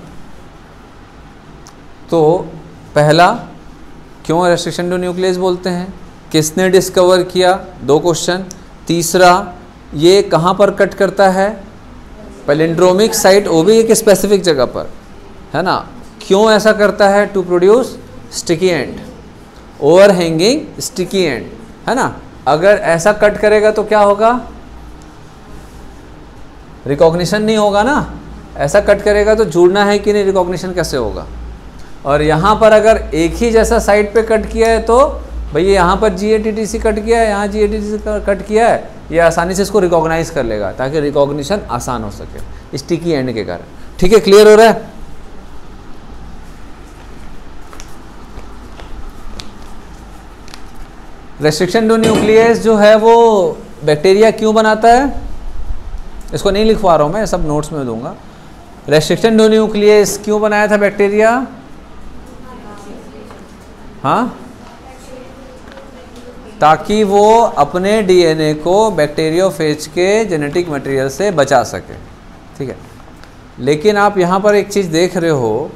Speaker 1: तो पहला, क्यों रेस्ट्रिक्शन टू न्यूक्लियस बोलते हैं, किसने डिस्कवर किया? 2 क्वेश्चन। तीसरा, ये कहाँ पर कट करता है? पैलिंड्रोमिक साइट, वो भी एक स्पेसिफिक जगह पर, है ना? क्यों ऐसा करता है? To produce sticky end, overhanging sticky end, है ना? अगर ऐसा कट करेगा तो क्या होगा? रिकॉग्निशन नहीं होगा ना। ऐसा कट करेगा तो जुड़ना है कि नहीं, रिकॉग्निशन कैसे होगा? और यहाँ पर अगर एक ही जैसा साइड पे कट किया है तो भैया यहाँ पर GATTC कट किया है, यहाँ GATTC कट किया है, ये आसानी से इसको रिकॉग्नाइज कर लेगा, ताकि रिकॉग्निशन आसान हो सके स्टिकी एंड के कारण। ठीक है, क्लियर हो रहा है? रेस्ट्रिक्शन टू न्यूक्लियस जो है वो बैक्टीरिया क्यों बनाता है? इसको नहीं लिखवा रहा हूँ मैं, सब नोट्स में दूंगा। रेस्ट्रिक्शन टू न्यूक्लियस क्यों बनाया था बैक्टीरिया? हाँ, ताकि वो अपने DNA को बैक्टीरियोफेज के जेनेटिक मटेरियल से बचा सके। ठीक है, लेकिन आप यहाँ पर एक चीज़ देख रहे हो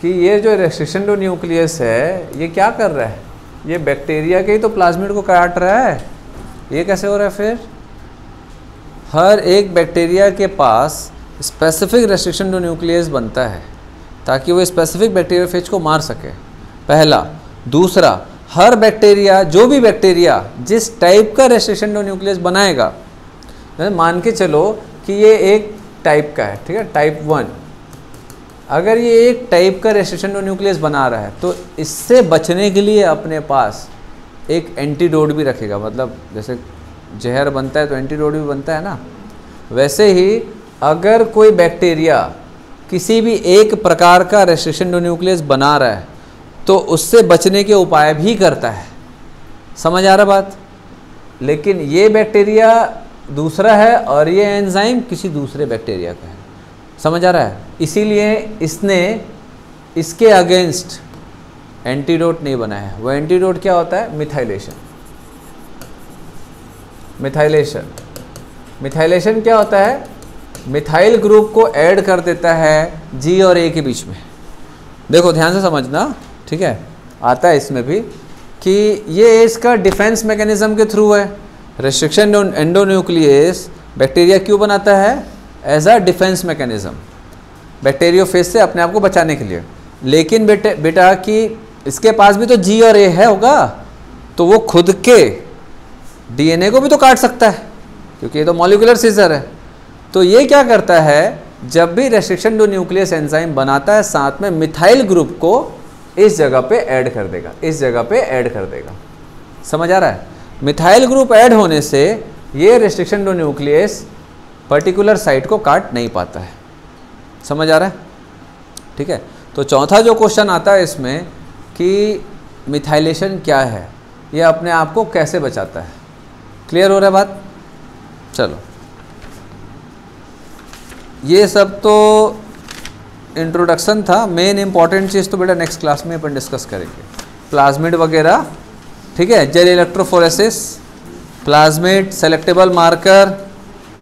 Speaker 1: कि ये जो रेस्ट्रिक्शन टू न्यूक्लियस है, ये क्या कर रहा है? ये बैक्टीरिया के ही तो प्लाज्मिड को काट रहा है। ये कैसे हो रहा है फिर? हर एक बैक्टीरिया के पास स्पेसिफिक रेस्ट्रिक्शन टू न्यूक्लियस बनता है, ताकि वो स्पेसिफिक बैक्टीरियोफेज को मार सके, पहला। दूसरा, हर बैक्टीरिया, जो भी बैक्टीरिया जिस टाइप का रेस्ट्रिक्शन टू न्यूक्लियस बनाएगा, मान के चलो कि ये एक टाइप का है, ठीक है, टाइप 1, अगर ये एक टाइप का रेस्ट्रिक्शन टू न्यूक्लियस बना रहा है तो इससे बचने के लिए अपने पास एक एंटीडोट भी रखेगा। मतलब जैसे जहर बनता है तो एंटीडोट भी बनता है ना, वैसे ही अगर कोई बैक्टीरिया किसी भी एक प्रकार का रेस्ट्रिक्शन टू न्यूक्लियस बना रहा है तो उससे बचने के उपाय भी करता है। समझ आ रहा बात? लेकिन ये बैक्टीरिया दूसरा है और ये एंजाइम किसी दूसरे बैक्टीरिया का है। समझ आ रहा है? इसीलिए इसने इसके अगेंस्ट एंटीडोट नहीं बनाया है। वो एंटीडोट क्या होता है? मिथाइलेशन। मिथाइलेशन, मिथाइलेशन क्या होता है? मिथाइल ग्रुप को ऐड कर देता है G और A के बीच में। देखो ध्यान से समझना, ठीक है, आता है इसमें भी कि ये इसका डिफेंस मैकेनिज्म के थ्रू है। रेस्ट्रिक्शन एंडोन्यूक्लियस बैक्टीरिया क्यों बनाता है? As a defence mechanism, bacteriophage से अपने आप को बचाने के लिए। लेकिन बेटा कि इसके पास भी तो G और A है होगा, तो वो खुद के DNA को भी तो काट सकता है, क्योंकि ये तो मॉलिक्यूलर सीजर है। तो ये क्या करता है, जब भी रेस्ट्रिक्शन टू न्यूक्लियस एंजाइम बनाता है, साथ में मिथाइल ग्रुप को इस जगह पे ऐड कर देगा, इस जगह पे ऐड कर देगा। समझ आ रहा है? मिथाइल ग्रुप ऐड होने से ये restriction endonuclease particular site को काट नहीं पाता है। समझ आ रहा है? ठीक है, तो चौथा जो क्वेश्चन आता है इसमें कि मिथाइलेशन क्या है, ये अपने आप को कैसे बचाता है। क्लियर हो रहा है बात? चलो, ये सब तो इंट्रोडक्शन था। मेन इंपॉर्टेंट चीज़ तो बेटा नेक्स्ट क्लास में अपन डिस्कस करेंगे। प्लाज्मिड वगैरह ठीक है, gel electrophoresis, plasmid, selectable marker,